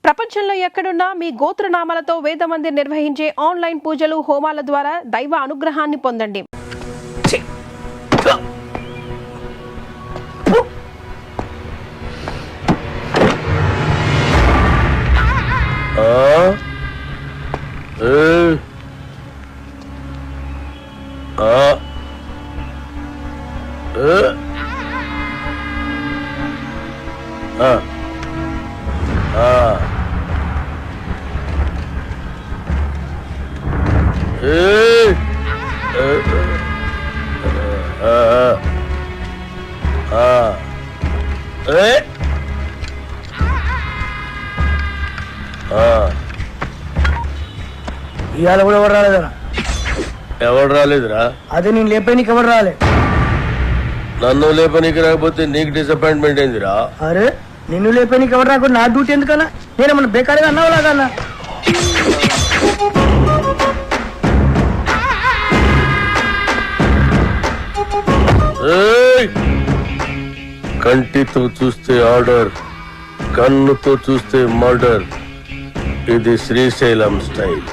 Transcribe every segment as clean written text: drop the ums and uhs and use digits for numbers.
ప్రపంచంలో ఎక్కడున్నా మీ గోత్రనామాలతో వేదమందిర్ నిర్వహించే ఆన్లైన్ పూజలు హోమాల ద్వారా దైవ అనుగ్రహాన్ని పొందండి. ఇవాళ కూడా ఎవరు రాలేదరా? ఎవరు రాలేదురా? అదే నేను లేపడానికి ఎవరు రాలే. నన్ను లేపనికి రాకపోతే నీకు డిసప్పాయింట్మెంట్ ఏందిరా? అరే నిన్ను లేపడానికి ఎవరు రాకుండా నా డ్యూటీ ఎందుకన్నా? నేనేమన్నా బేకారీగా అన్నావు లాగన్నా? కంటితో చూస్తే ఆర్డర్, కన్నుతో చూస్తే మర్డర్. ఇది శ్రీశైలం స్టైల్.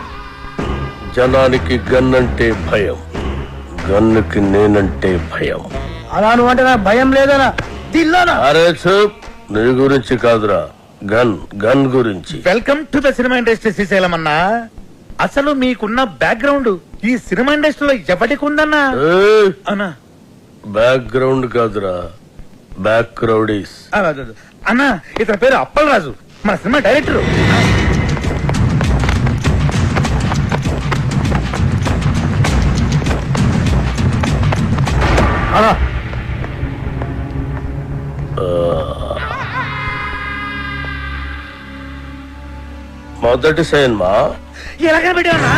జనానికి గన్ అంటే భయం, గన్నుకి నేనంటే భయం. అలా నువ్వు అంటే నాకు భయం లేదనా? దిల్లానా? అరే చూప్, నీ గురించి కాదురా, గన్ గన్ గురించి. Welcome to the cinema industry Srisailam అన్నా. అసలు మీకున్న బ్యాక్గ్రౌండ్ ఈ సినిమా ఇండస్ట్రీలో ఎవరికి ఉందన్నా? అన్నా బ్యాక్గ్రౌండ్ కాదురా, బ్యాక్ క్రౌడీస్. అన్నా ఇతని పేరు అప్పలరాజు, మన సినిమా డైరెక్టర్. మొదటి సినిమా ఎలాగ పెట్టావన్నా?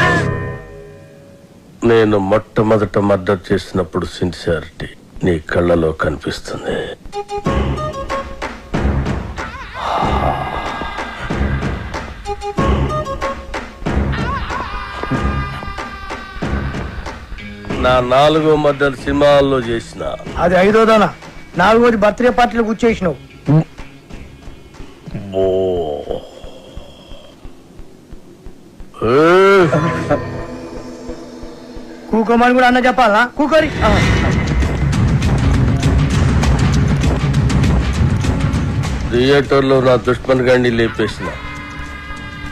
నేను మొట్టమొదట మర్డర్ చేసినప్పుడు సిన్సియారిటీ నీ కళ్ళలో కనిపిస్తుంది. నా 4వ మర్డర్ సినిమాల్లో చేసిన. అది 5వదనా? 4వది బర్త్డే పార్టీలో కూర్చేసినావు. కూకోమని కూడా అన్న చెప్పాలా? కూకోరి థియేటర్లో నా దుష్మన్ గాడిని లేపేసిన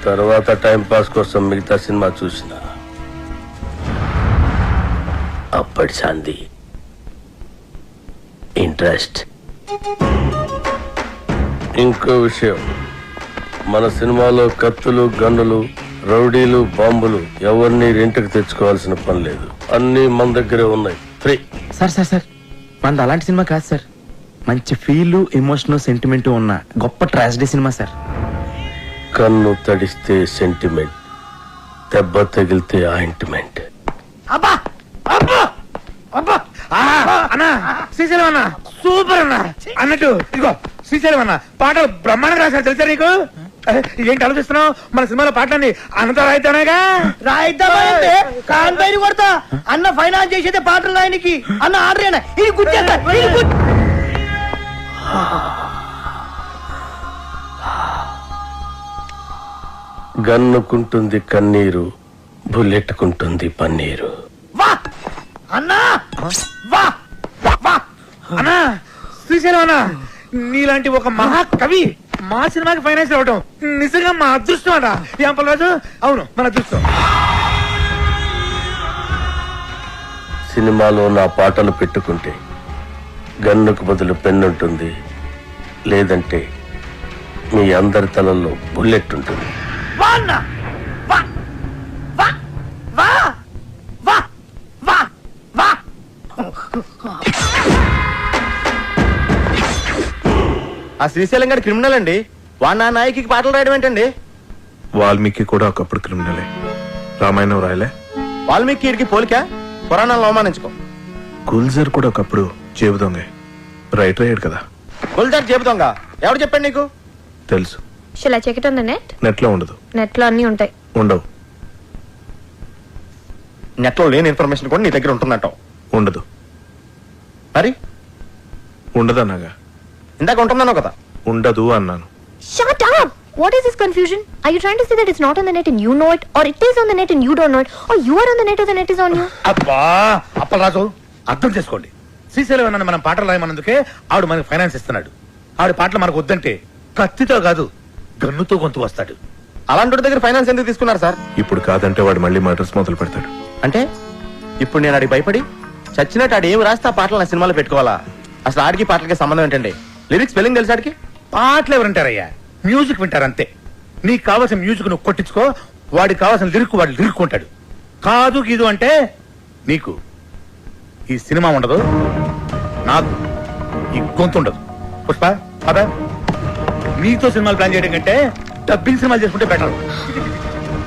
తర్వాత టైం పాస్ కోసం మిగతా సినిమా చూసిన. అప్పటి శాంతి ఇంట్రెస్ట్. ఇంకో విషయం, మన సినిమాలో కత్తులు, గన్నులు, రౌడీలు, బాంబులు ఎవరిని రెంట్కి తెచ్చుకోవాల్సిన పని లేదు. అన్ని మన దగ్గరే ఉన్నాయి, ఫ్రీ. సార్ సార్ సార్ మనది అలాంటి సినిమా కాదు సార్. మంచి ఫీల్, ఎమోషన్, సెంటిమెంట్ ఉన్న గొప్ప ట్రాజడీ సినిమా సార్. కన్ను తడిస్తే సెంటిమెంట్, దెబ్బ తగిలితే ఆయింట్మెంట్. అబ్బా అబ్బా అబ్బా అన్నా శ్రీశైలం అన్నా సూపర్ అన్నా. అన్నట్టు ఇదిగో శ్రీశైలం అన్న పాటలు బ్రహ్మాండంగా రాశారు తెలుసా నీకు? ఏంటి ఆలోచిస్తున్నావు? మన సినిమాలో పాటలన్నీ అన్నతో రాయితేనేగా. రాయిద్దామంటే కాంపైని కొడతా. అన్న ఫైనాన్స్ చేసేదే పాటలు రాయనికి. అన్న ఆర్డరేనా? ఇది గుర్తేస్తా. గన్నుకుంటుంది కన్నీరు, బుల్లెట్టుకుంటుంది పన్నీరు. వా అన్నా వా వా అన్నా శ్రీశైలం అన్నా నీలాంటి ఒక మహాకవి మా సినిమాకి ఫైనాన్స్ అవ్వడం నిజంగా మా అదృష్టం అట. ఏం పర్వాలేదు? అవును మన అదృష్టం. సినిమాలో నా పాటలు పెట్టుకుంటే గన్నుకు బదులు పెన్నుంటుంది, లేదంటే మీ అందరి తలల్లో బుల్లెట్ ఉంటుంది. వా అన్న వా వా వా వా వా వా. ఆ శ్రీశైలం గారి క్రిమినల్ అండి. వాడు నా నాయకి పాటలు రాయడం ఏంటండి? వాల్మీకి కూడా ఒకప్పుడు క్రిమినలే. రామాయణం రాయలే. వాల్మీకి పోలిక పురాణాలను అవమానించుకో. గుల్జర్ కూడా ఒకప్పుడు జేబు దొంగ, రైటర్ అయ్యాడు కదా. గుల్జార్ చెబుతాంగ ఎవడు చెప్పాడు నీకు? తెలుసు. Shall I check it on the net? Net లో ఉండదు. Net లో అన్ని ఉంటాయి. ఉండవు. నెట్ లో లేని ఇన్ఫర్మేషన్ కూడా నీ దగ్గర ఉంటున్నట్టు. ఉండదు. మరి ఉండదన్నాగా. ఇందాక ఉంటున్నాను కదా. ఉండదు అన్నాను. Shut up! What is this confusion? Are you trying to say that it's not on the net and you know it, or it is on the net and you don't know it, or you are on the net or the net is on you? అబ్బా అప్పలరాజు అర్థం చేసుకోండి. శ్రీశైలం అన్న మనం పాటలు రాయమన్నందుకే ఆవిడ మనకి finance ఇస్తున్నాడు. ఆవిడ పాటలు మనకు వద్దంటే కత్తితో కాదు గన్నుతో గొంతు వస్తాడు. అలాంటి దగ్గర ఫైనాన్స్ ఎందుకు తీసుకున్నారు సార్? ఇప్పుడు కాదంటే వాడు మళ్ళీ మర్డర్స్ మొదలు పెడతాడు. అంటే ఇప్పుడు నేను ఆడికి భయపడి చచ్చినట్టు ఆడు ఏం రాస్తే ఆ పాటలు నా సినిమాలో పెట్టుకోవాలా? అసలు ఆడికి పాటలకి సంబంధం ఏంటండి? లిరిక్స్ స్పెల్లింగ్ తెలుసు ఆడికి? పాటలు ఎవరంటారయ్యా, మ్యూజిక్ వింటారంతే. నీకు కావాల్సిన మ్యూజిక్ నువ్వు కొట్టించుకో, వాడికి కావాల్సిన లిరిక్ వాడు లిరుక్కుంటాడు. కాదు గీదు అంటే నీకు ఈ సినిమా ఉండదు, నాకు ఈ గొంతు ఉండదు. పుష్ప అదా నీతో సినిమాలు ప్లాన్ చేయడం కంటే డబ్బింగ్ సినిమాలు చేసుకుంటే బెటర్.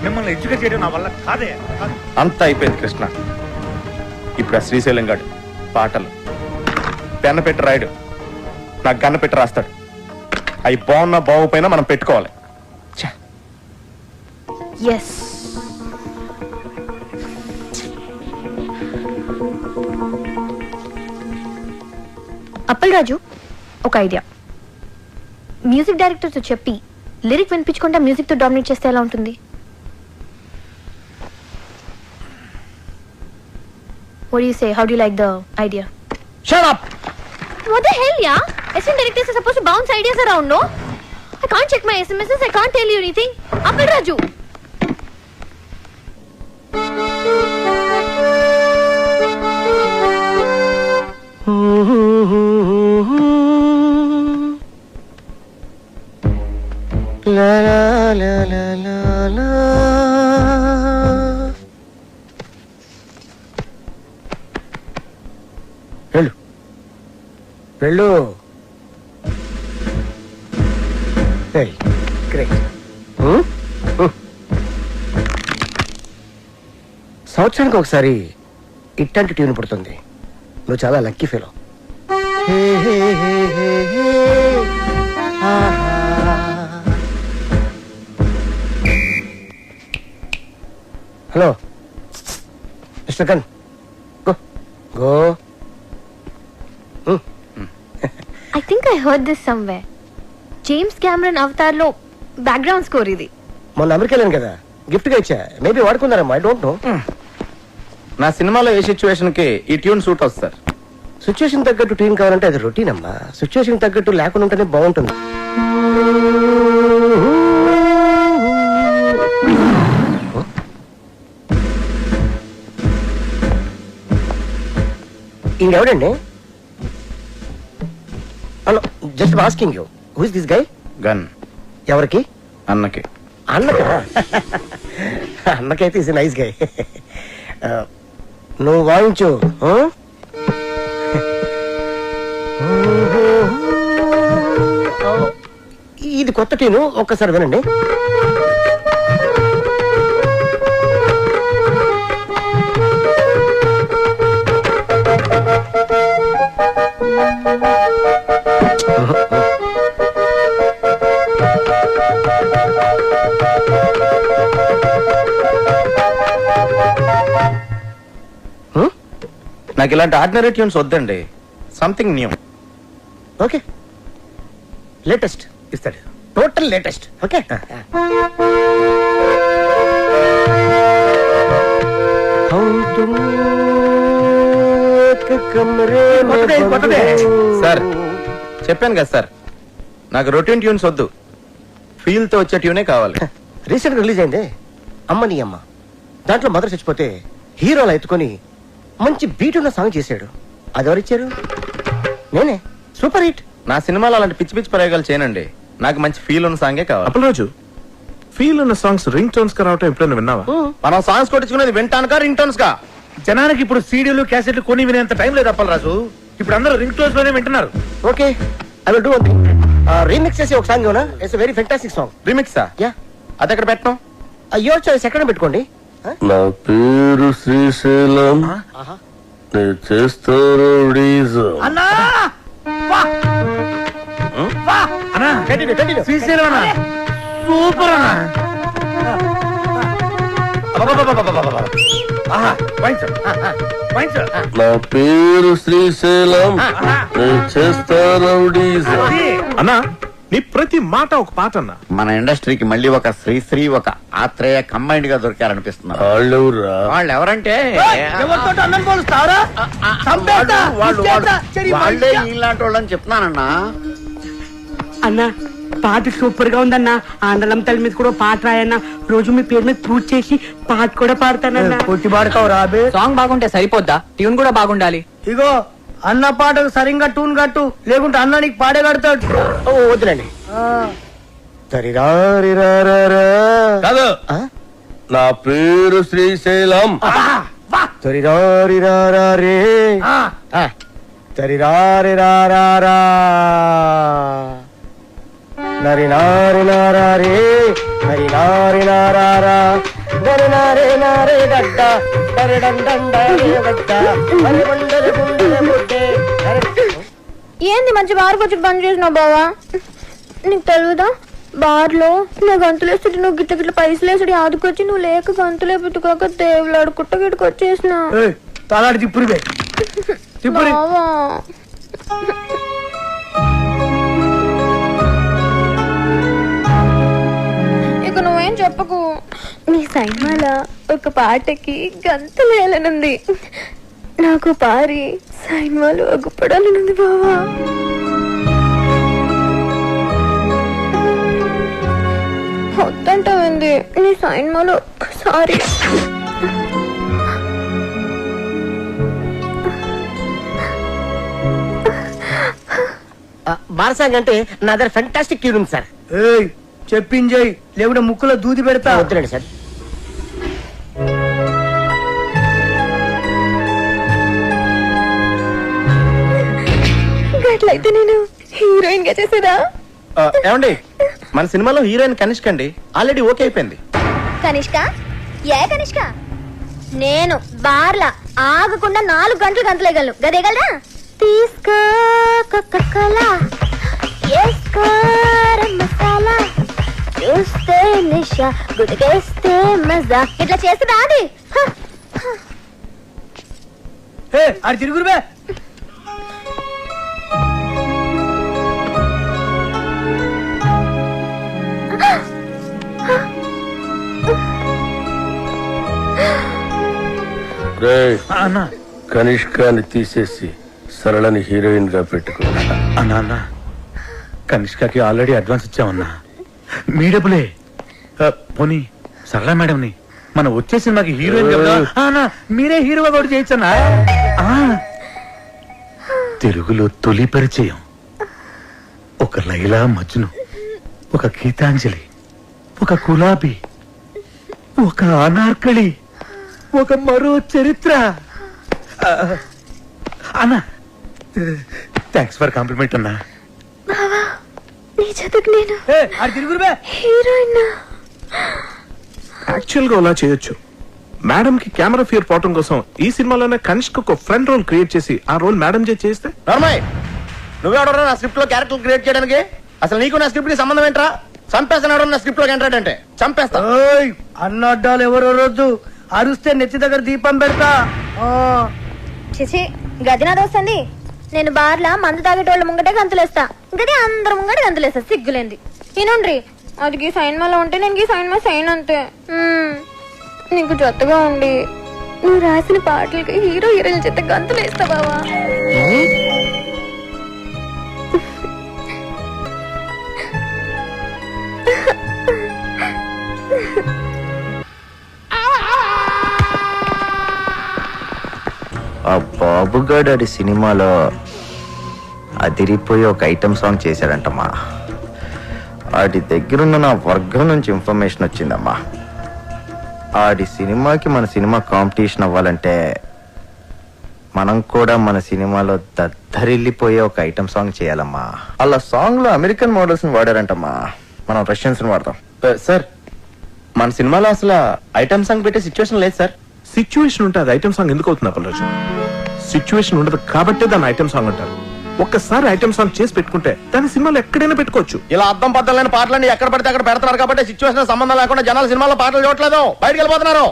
మిమ్మల్ని ఎడ్యుకేట్ చేయడం నా వల్ల కాదే. అంతా అయిపోయింది కృష్ణ. ఇప్పుడు ఆ శ్రీశైలం గాడు పాటలు పెన్న పెట్టి రాయడు, నాకు గన్న పెట్టి రాస్తాడు. అవి బాగున్నా బాగుపోయినా మనం పెట్టుకోవాలి. Yes. అప్పల్ రాజు, ఒక ఐడియా. మ్యూజిక్ డైరెక్టర్ తో చెప్పి లిరిక్ వినిపించకుండా మ్యూజిక్ తో డామినేట్ చేస్తే ఎలా ఉంటుంది? What do you say? How do you like the idea? Shut up. What the hell, yeah? Assistant directors are supposed to bounce ideas around, no? I can't check my SMSs. I can't tell you anything. Appal Raju. La la la la la la. వెళ్ళు వెళ్ళు. Great. సంవత్సరానికి ఒకసారి ఇట్లాంటి tune పుడుతుంది. నువ్వు చాలా lucky fellow. Hello mister కన్, go go. I think I heard this somewhere. James Cameron Avatar లో బ్యాక్గ్రౌండ్ స్కోర్ ఇది. మొన్న అమెరికా వెళ్ళాను కదా, గిఫ్ట్ గా ఇచ్చా. మేబీ వాడుకున్నారమ్మా, ఐ డోంట్ నో. నా సినిమాలో ఏ సిచ్యువేషన్ కి ఈ ట్యూన్ సూట్ అవుతుంది సార్? సిచ్యువేషన్ తగ్గట్టు ట్యూన్ కావాలంటే అది రొటీన్ అమ్మా. సిచ్యువేషన్ తగ్గట్టు లేకుండా ఉంటేనే బాగుంటుంది. ఇంకెవడండి? Hello, just asking you, who is this guy? గన్ ఎవరికి? అన్నకి. అన్నకా? అన్నకైతే ఇస్ నైస్ గై. నువ్వు వాయించు. ఇది కొత్త ట్యూను, ఒక్కసారి వినండి. నాకు ఇలాంటి ఆర్డినరీ ట్యూన్స్ వద్దండి, సంథింగ్ న్యూ. ఓకే, లేటెస్ట్ ఇస్తాడు, టోటల్ లేటెస్ట్. ఓకే, సార్ చెప్పాను కదా సార్, నాకు రొటీన్ ట్యూన్స్ వద్దు, ఫీల్ తో వచ్చే ట్యూనే కావాలి. రీసెంట్ గా రిలీజ్ అయింది అమ్మ నీ అమ్మ. దాంట్లో మదర్ చచ్చిపోతే హీరోలు ఎత్తుకొని మంచి బీట్ ఉన్న సాంగ్ చేశాడు. అది ఎవరిచ్చారు? నేనే. Super hit. నా సినిమాలో అలాంటి పిచ్చి పిచ్చి ప్రయోగాలు చేయనండి, నాకు మంచి ఫీల్ ఉన్న సాంగే కావాలి. అప్పలరాజు, ఫీల్ ఉన్న సాంగ్స్ రింగ్ టోన్స్ గా రావటం ఎప్పుడైనా విన్నావా? మనం సాంగ్స్ కొట్టించుకునేది వింటానుకా రింగ్ టోన్స్ కా? జనానికి ఇప్పుడు సీడీలు క్యాసెట్లు కొని వినేంత టైం లేదు అప్పలరాజు. ఇప్పుడు అందరూ రింగ్ టోన్స్ లోనే వింటున్నారు. Okay, I will do one thing. Remix చేసి ఒక సాంగ్ ఇవ్వనా? It's very fantastic song. రీమిక్సా? యా. అది ఎక్కడ పెట్టడం? యువర్ చాయిస్, ఎక్కడ పెట్టుకోండి. నా పేరు శ్రీశైలం, నేను చేస్తారు అన్నా అన్నా, శ్రీశైలం అన్నా, సూపర్ అన్నా. నా పేరు శ్రీశైలం, నేను చేస్తారు అన్నా నీ ప్రతి మాట ఒక పాట అన్నా. మన ఇండస్ట్రీకి మళ్ళీ ఒక శ్రీశ్రీ ఒక ఆత్రేయ కంబైన్డ్ గా దొరికారనిపిస్తున్నారు. వాళ్ళెవరురా? వాళ్ళు ఎవరంటే ఎవరితో అన్నం పోలుస్తావరా? వాళ్ళే ఇలాంటి వాళ్ళని చెప్తున్నానన్నా. అన్నా పాట సూపర్ గా ఉందన్నా. ఆండలం తల్లి మీద కూడా పాట రాయన్నా. రోజు మీ పేరు మీద పూజ చేసి పాట కూడా పాడతానన్నా. కొట్టి పాడతావు రాబే. సాంగ్ బాగుంటే సరిపోద్దా, ట్యూన్ కూడా బాగుండాలి. ఇగో అన్న పాటకు సరిగ్గా టూన్ కట్టు, లేకుంటే అన్న నీకు పాడే కడతాడు. వద్దులండి. కాదు, నా పేరు శ్రీశైలం. తరిరారిరారే తరిరారిరారా నరి నారి నారే నరి నారి నారా నరి నారే నారే గడ్డ నరి డండ గడ్డ నరి బండలు గుండెలు ముట్టే. ఏంది మంచి బార్ వచ్చి బంద్ చేసినావు బావా? నీకు తెలుగుదా బార్ లో నా గంతులేస్తుంటే నువ్వు గిట్ల గిట్ల పైసలు వేసుడు ఆదుకొచ్చి నువ్వు లేక గంతులే పెట్టుకోక దేవులాడు కుట్టగిడికి వచ్చేసిన తలాడి తిప్పురు తిప్పురి. బావా ఇక నువ్వేం చెప్పకు. నీ సైన్మాల ఒక పాటకి గంతులు వేయాలనుంది. నాకు పారి సైన్మాలు అగ్గుపడాలనుంది బావా. వద్దంటావింది నీ సైన్మాలు ఒక్కసారి. బారసాంగ్ అంటే నా దగ్గర ఫెంటాస్టిక్ ట్యూన్ ఉంది సార్. చెప్పించేయి, లేకుంటే ముక్కులో దూది పెడతా. వద్దులండి సార్. అట్లయితే నేను హీరోయిన్ గా చేసేదా? ఏమండి, మన సినిమాలో హీరోయిన్ కనిష్క అండి, ఆల్రెడీ ఓకే అయిపోయింది. కనిష్క? ఏ కనిష్క? నేను బార్లా ఆగకుండా 4 గంటలు గంతలేగలను గదేగలరా? తీసుకో కోకా-కోలా, ఏసుకో మసాలా, చూస్తే నిషా గుడికేస్తే మజా. ఇట్లా చేస్తుందా అది? అది తిరుగురువే. అన్నా కనిష్కాని తీసేసి సరళని హీరోయిన్ గా పెట్టుకో. అన్నా అన్నా కనిష్కకి ఆల్రెడీ అడ్వాన్స్ ఇచ్చామన్నా. మీ డబ్బులే. పోనీ సరళ మేడంని మనం వచ్చే సినిమాకి హీరోయిన్ కదా అన్నా, మీరే హీరోగా కూడా చేయొచ్చన్నా. తెలుగులో తొలి పరిచయం ఒక లైలా మజ్ను, ఒక గీతాంజలి, ఒక గులాబీ, ఒక అనార్కళి, ఒక మరో చరిత్ర. అన్నా థ్యాంక్స్ ఫర్ కాంప్లిమెంట్ అన్నా. నీ జతకు నేను అది తిరుగురువే. హీరోయిన్. యాక్చువల్ గా అలా చేయొచ్చు. మేడం కి కెమెరా ఫియర్ పోవటం కోసం ఈ సినిమాలోనే కనిష్క ఒక ఫ్రెండ్ రోల్ క్రియేట్ చేసి ఆ రోల్ మేడం చేస్తే. నర్మయ్, నువ్వెవడరా నా స్క్రిప్ట్ లో క్యారెక్టర్ క్రియేట్ చేయడానికి? అసలు నీకు నా స్క్రిప్ట్ కి సంబంధం ఏంట్రా? చంపేస్తున్నాడు నా స్క్రిప్ట్ లో ఎంటర్ అంటే చంపేస్తా. అన్నడ్డాలు ఎవరో రోజు అరుస్తే నెత్తి దగ్గర దీపం పెడతా. చిచి గదినాది వస్తుంది. నేను బార్లా మందు తాగేటోళ్ళ ముంగటే గంతులేస్తా, గది అందరు ముంగట గంతులేస్తా. సిగ్గులేంది ఇనుండ్రి. అది గీ సైన్మాలో ఉంటే నేను గీ సైన్మా సైన్ అంతే. నీకు జొత్తగా ఉండి నువ్వు రాసిన పాటలకి హీరో హీరోయిన్ చేత గంతులేస్తా బావా. ఆ బాబుగాడు సినిమాలో అదిరిపోయి ఒక ఐటమ్ సాంగ్ చేశాడంటమ్మా. ఆడి దగ్గరున్న నా వర్గం నుంచి ఇన్ఫర్మేషన్ వచ్చిందమ్మా. ఆడి సినిమాకి మన సినిమా కాంపిటీషన్ అవ్వాలంటే మనం కూడా మన సినిమాలో దద్దరిల్లిపోయే ఒక ఐటమ్ సాంగ్ చేయాలమ్మా. అలా సాంగ్ లో అమెరికన్ మోడల్స్ ని వాడారంటమ్మా, మనం రష్యన్స్ ని వాడతాం. సార్, మన సినిమాలో అసలు ఐటమ్ సాంగ్ పెట్టే సిచ్యువేషన్ లేదు సార్. సిచ్యువేషన్ ఉంటే అది ఐటమ్ సాంగ్ ఎందుకు అవుతుంది అప్పలరాజు? సిచ్యువేషన్ ఉండదు కాబట్టే దాన్ని ఐటమ్ సాంగ్ అంటారు. ఒక్కసారి ఐటమ్ సాంగ్ చేసి పెట్టుకుంటే దాని సినిమాలో ఎక్కడైనా పెట్టుకోవచ్చు. ఇలా అర్థం పద్దలైన పాటలన్నీ ఎక్కడ పడితే అక్కడ పెడతారు కాబట్టి సిచ్యువేషన్ సంబంధం లేకుండా జనాలు సినిమాలో పాటలు చూడట్లేదు, బయటకు వెళ్ళిపోతున్నారు.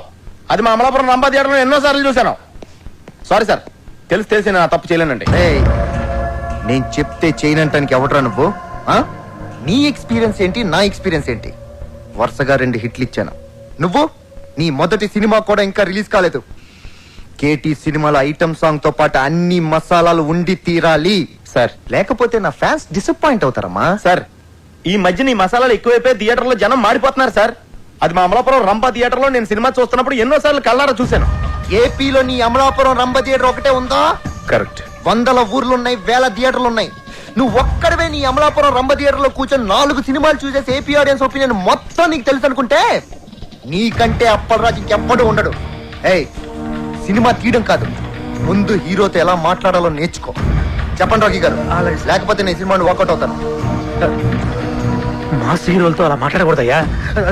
అది మా అమలాపురం రంభా థియేటర్లో ఎన్నో సార్లు చూశాను. సారీ సార్, తెలిసి నేను తప్పు చేయలేనండి. నేను చెప్తే చేయనంటానికి ఎవడరా నువ్వు? నీ ఎక్స్పీరియన్స్ ఏంటి, నా ఎక్స్పీరియన్స్ ఏంటి? వరుసగా 2 హిట్లు ఇచ్చాను. నువ్వు నీ మొదటి సినిమా కూడా ఇంకా రిలీజ్ కాలేదు. కేటీ సినిమాలో ఐటమ్ సాంగ్ తో పాటు అన్ని మసాలాలు ఉండి తీరాలి సార్. లేకపోతే నా ఫ్యాన్స్ డిసప్పాయింట్ అవుతారమ్మా. సార్, ఈ మధ్య నీ మసాలాలు ఎక్కువైపోయి థియేటర్ లో జనం మాడిపోతున్నారు సార్. అది మా అమలాపురం రంపా థియేటర్ లో నేను సినిమా చూస్తున్నప్పుడు ఎన్నోసార్లు కళ్ళారా చూశాను. ఏపీలో నీ అమలాపురం రంభ థియేటర్ ఒకటే ఉందా? కరెక్ట్. 100 ఊర్లున్నాయి, 1000 థియేటర్లు ఉన్నాయి. నువ్వు ఒక్కడవే నీ అమలాపురం రంభ థియేటర్ లో కూర్చొని 4 సినిమాలు చూసేసి ఏపీ ఆడియన్స్ ఒపీనియన్ మొత్తం నీకు తెలుసు అనుకుంటే నీకంటే అప్పలరాజు ఇంకెప్పుడు ఉండడు. ఏయ్, సినిమా తీయడం కాదు, ముందు హీరోతో ఎలా మాట్లాడాలో నేర్చుకో. చెప్పండి రాఖీ గారు, లేకపోతే నేను సినిమాని వాకౌట్ అవుతాను. మాస్ హీరోలతో అలా మాట్లాడకూడదయ్యా.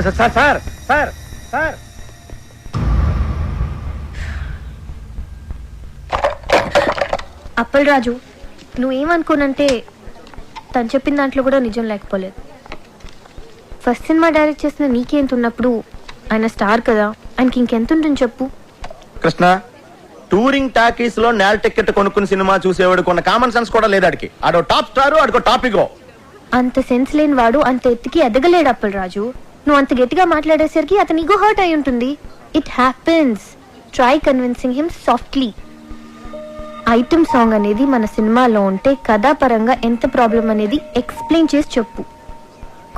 Sir sir sir sir Appalaraju, నువ్వేమనుకోనంటే తను చెప్పిన దాంట్లో కూడా నిజం లేకపోలేదు. ఫస్ట్ సినిమా డైరెక్ట్ చేసిన నీకెంత ఉన్నప్పుడు ఆయన స్టార్ కదా, ఆయనకి ఇంకెంత ఉంటుంది చెప్పు. కృష్ణ, టూరింగ్ టాకీస్ లో నేల టికెట్ కొనుక్కుని సినిమా చూసేవాడు కొన్న కామన్ సెన్స్ కూడా లేదు. ఆడికి ఆడో టాప్ స్టార్, ఆడికో టాపిక్. అంత సెన్స్ లేని వాడు అంత ఎత్తుకి ఎదగలేడు అప్పలరాజు. నువ్వు అంత గట్టిగా మాట్లాడేసరికి అతని ఈగో హర్ట్ అయి ఉంటుంది. It happens. Try convincing him softly. Item song అనేది మన సినిమాలో ఉంటే కథాపరంగా ఎంత ప్రాబ్లం అనేది ఎక్స్ప్లెయిన్ చేసి చెప్పు.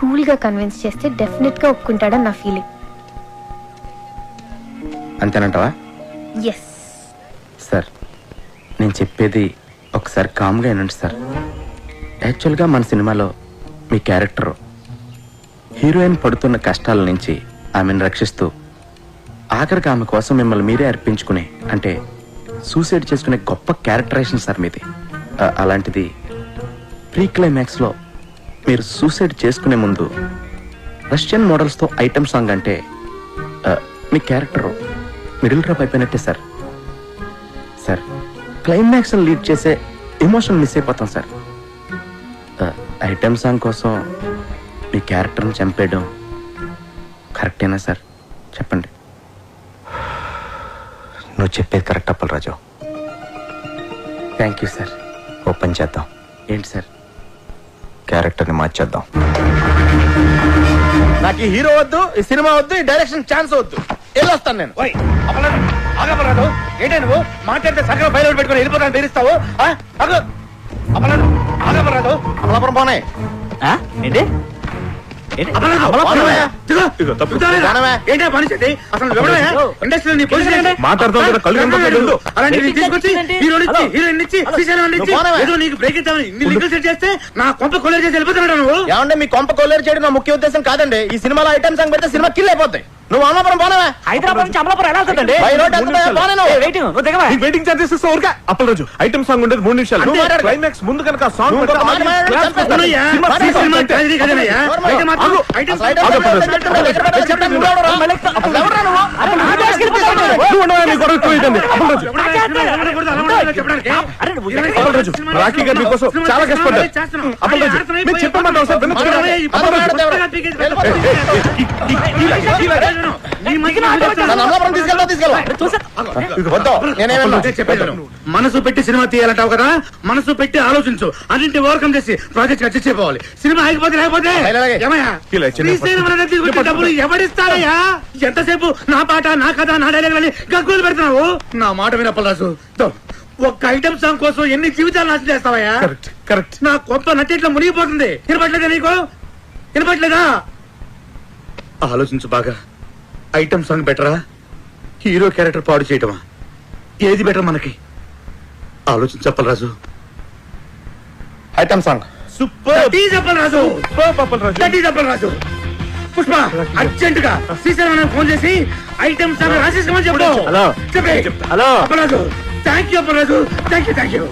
కూల్ గా కన్విన్స్ చేస్తే డెఫినెట్ గా ఒప్పుకుంటాడని నా ఫీలింగ్. అంతేనంటావా? ఎస్ సార్, నేను చెప్పేది ఒకసారి కామ్గా వినండి సార్. యాక్చువల్గా మన సినిమాలో మీ క్యారెక్టర్ హీరోయిన్ పడుతున్న కష్టాల నుంచి ఆమెను రక్షిస్తూ ఆఖరికి ఆమె కోసం మిమ్మల్ని మీరే అర్పించుకునే, అంటే సూసైడ్ చేసుకునే గొప్ప క్యారెక్టరైజేషన్ సార్ మీది. అలాంటిది ప్రీ క్లైమాక్స్లో మీరు సూసైడ్ చేసుకునే ముందు రష్యన్ మోడల్స్తో ఐటమ్ సాంగ్ అంటే మీ క్యారెక్టర్ మిడిల్ డ్రాప్ అయిపోయినట్టే సార్. సార్, క్లైమాక్స్ లీడ్ చేసే ఎమోషన్ మిస్ అయిపోతాం సార్. ఐటమ్ సాంగ్ కోసం మీ క్యారెక్టర్ని చంపేయడం కరెక్టేనా సార్? చెప్పండి. నువ్వు చెప్పేది correct Appalaraju. Thank you sir. Open చేద్దాం. ఏంటి సార్? క్యారెక్టర్ని మార్చేద్దాం. నాకు ఈ హీరో వద్దు, ఈ సినిమా వద్దు, ఈ డైరెక్షన్ ఛాన్స్ వద్దు. వెళ్ళొస్తాను నేను. ఆగపరాదు. ఏంటే నువ్వు మాట్లాడితే సగం బయలు పెట్టుకుని వెళ్ళిపోతాను బెదిరిస్తావు? అమలాడు ఆగపరాదు. అమలాపురం పోనే ఏంటి? ఏంటే మనిషి అసలు ఇండస్ట్రీ నీ పొజిషన్ అలాంటి తీసుకొచ్చి హీరోయిన్ ఇచ్చి ఏదో నీకు బ్రేక్ ఇద్దామని ఇన్ని లీగల్ సెట్ చేస్తే నా కొంప కొలేరు చేసి వెళ్ళిపోతున్నాడు నువ్వు. ఏమంటే మీ కొంప కొల్లేరు చేయడం నా ముఖ్య ఉద్దేశం కాదండి. ఈ సినిమాలో ఐటమ్ సాంగ్ పెడితే సినిమా కిల్ అయిపోతాయి. నువ్వు అమలాపురం పోనవా? హైదరాబాద్ నుంచి అమలాపురం ఎలా వెళ్తుందండి? వెయిటింగ్ ఛార్జెస్ ఇస్తా ఊరికే. అప్పలరాజు, ఐటమ్ సాంగ్ ఉండేది 3 నిమిషాలు. క్లైమాక్స్ ముందు కనుక సాంగ్ రాఖీ గారి కోసం చాలా కష్టపడ్డారు. అప్పలరాజు, మీరు చెప్పమంటావు సార్. మనసు పెట్టి సినిమా తీయాలంటావు కదా, మనసు పెట్టి ఆలోచించు. అన్నింటి ఓవర్కమ్ చేసి ప్రాజెక్ట్ అడ్జస్ట్ అయిపోవాలి. సినిమా ఆగిపోతే లేకపోతే డబ్బులు ఎవరిస్తారయ్యా? ఎంతసేపు నా పాట, నా కథ, నా డైలాగ్ అని గగ్గులు పెడుతున్నావు. నా మాట వినప్పరాజు, ఒక్క ఐటమ్ సాంగ్ కోసం ఎన్ని జీవితాలు నాశనం చేస్తావయ్యా? కరెక్ట్. నా కొత్త నటిట్లో మునిగిపోతుంది. వినపట్లేదా నీకు? వినపట్లేదా? ఆలోచించు బాగా. ఐటమ్ సాంగ్ బెటరా, హీరో క్యారెక్టర్ పాడు చేయటమా? ఏది బెటర్ మనకి? ఆలోచించు Appalaraju. Item song super. Appalaraju Pushpa, urgent గా శ్రీశైలం ఫోన్ చేసి ఐటమ్ సాంగ్ రాసేసుకోమని చెప్పు. Hello Appalaraju. Thank you Appalaraju. Thank you.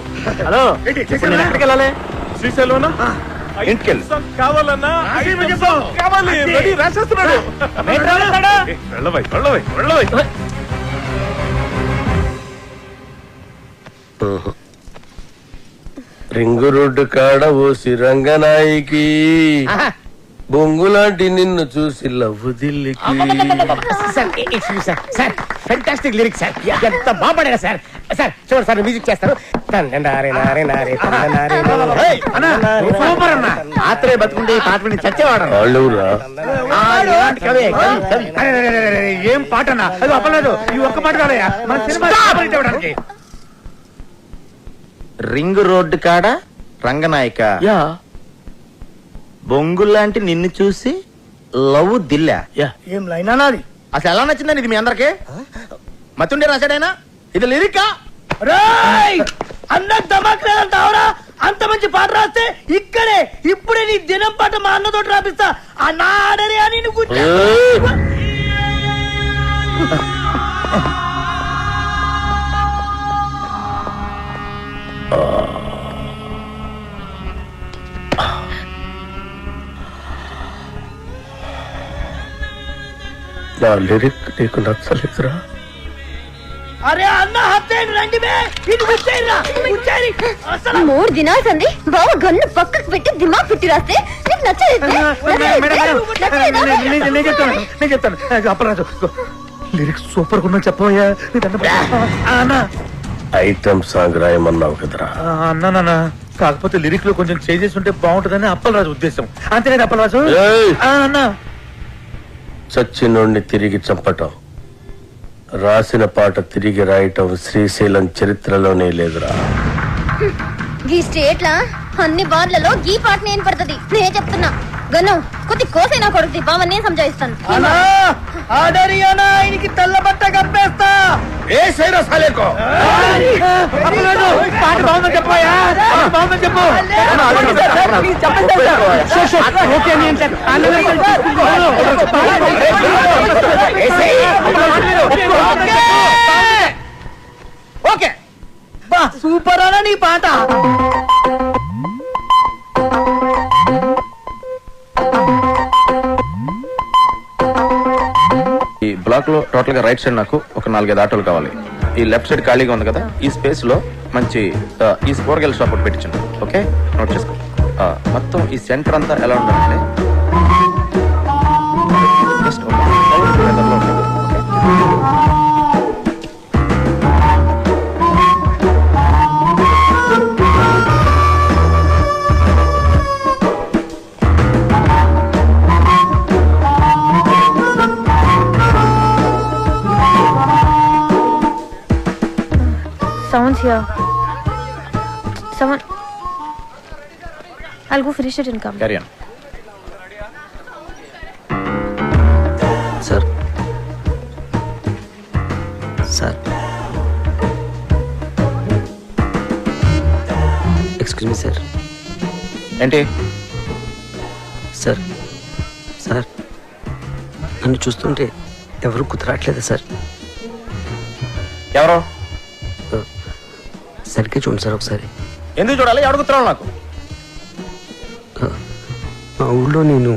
Hello, ఎక్కడికి వెళ్ళాలి? శ్రీశైలం ఇంటికెళ్ళి కావాలన్నా కావాలి. రెడీ, రాసేస్తున్నాడు. వెళ్ళవై. రింగు రోడ్డు కాడ ఓసి రంగనాయికి బొంగులాంటి నిన్ను చూసి లవ్వు దిల్లికి. Fantastic lyrics sir. ఎంత బాగుపడా సార్. సార్ చూడండి సార్ మ్యూజిక్ చేస్తారు సూపర్ అన్న ఆత్రే బతుకుంటే ఈ పాట విని చచ్చేవాడు వాళ్ళెవరా? ఏం పాట అన్న అది అప్పలేదు ఈ ఒక్క పాట కాదయ్యా మన సినిమా ఇవ్వడానికి. రింగ్ రోడ్డు కాడ రంగనాయక యా బొంగుల్లాంటి నిన్ను చూసి లవ్ దిల్లా ఏం లైన్ అన్నది అసలు ఎలా నచ్చిందని ఇది మీ అందరికి మతుండే రాశాడైనా ఇది లిరికా అన్న దమాక్లేదంటావురా అంత మంచి పాట రాస్తే ఇక్కడే ఇప్పుడే నీ దినం పాట మా అన్నతోటి రాపిస్తా అన్న ఆడరే అని నువ్వు నా లిరిక్ నీకు నచ్చలేదురా? అరే అన్న హత్తేయండి రండి బే ఇది ముచ్చేయరా ముచ్చేరి అసలు 3 దినాలు సంది బావ గన్ను పక్కకు పెట్టి దిమాగ్ పెట్టి రాస్తే నీకు నచ్చలేదు నేను చెప్తాను అప్పరాజు లిరిక్స్ సూపర్ గా చెప్పబోయా అన్న ఐటమ్ సాంగ్ రాయమన్నావు కదరా? అన్నా కాకపోతే లిరిక్ లో కొంచెం చేంజెస్ ఉంటే బాగుంటుందని అప్పలరాజు ఉద్దేశం అంతేనా అప్పలరాజు ఏయ్! అన్నా చచ్చినోడిని తిరిగి చంపటం, రాసిన పాట తిరిగి రాయటం శ్రీశైలం చరిత్రలోనే లేదురా. ఈ స్టేట్ లా అన్ని బార్లలో ఈ పాట నేను పడుతుంది నేనే చెప్తున్నా గన్ను కొద్ది కోసైనా కొడుతుంది బావని నేను సంజాయిస్తాను అన్నా ఆడరి అన్న ఆయనకి తెల్ల బట్ట కప్పేస్తా ఏ సైరా సాలేకో అప్పలరాజు పాట బాగుందని చెప్పబోయా బాగుందని చెప్పు ఓకే నేను ఓకే బా సూపర్ అన్న నీ పాట ఈ బ్లాక్ లో టోటల్ గా రైట్ సైడ్ నాకు ఒక 4-5 ఆటోలు కావాలి. ఈ లెఫ్ట్ సైడ్ ఖాళీగా ఉంది కదా, ఈ స్పేస్ లో మంచి ఈ కూరగాయల షాప్ ఒకటి పెట్టించండి. ఓకే, నోట్ చేసుకో. మొత్తం ఈ సెంటర్ అంతా ఎలా ఉండాలంటే జస్ట్ ఒక సౌండ్ వెదర్లో ఉంటుంది. Someone's here. Someone. I'll go finish it and come. Carry on. Sir sir excuse me sir. ఏంటి సార్ సార్ నన్ను చూస్తుంటే ఎవరు కుదరట్లేదు సార్. ఎవరో సరిగ్గా చూడండి సార్ ఒకసారి. ఎందుకు చూడాలి? అడుగుతున్నావు నాకు. మా ఊళ్ళో నేను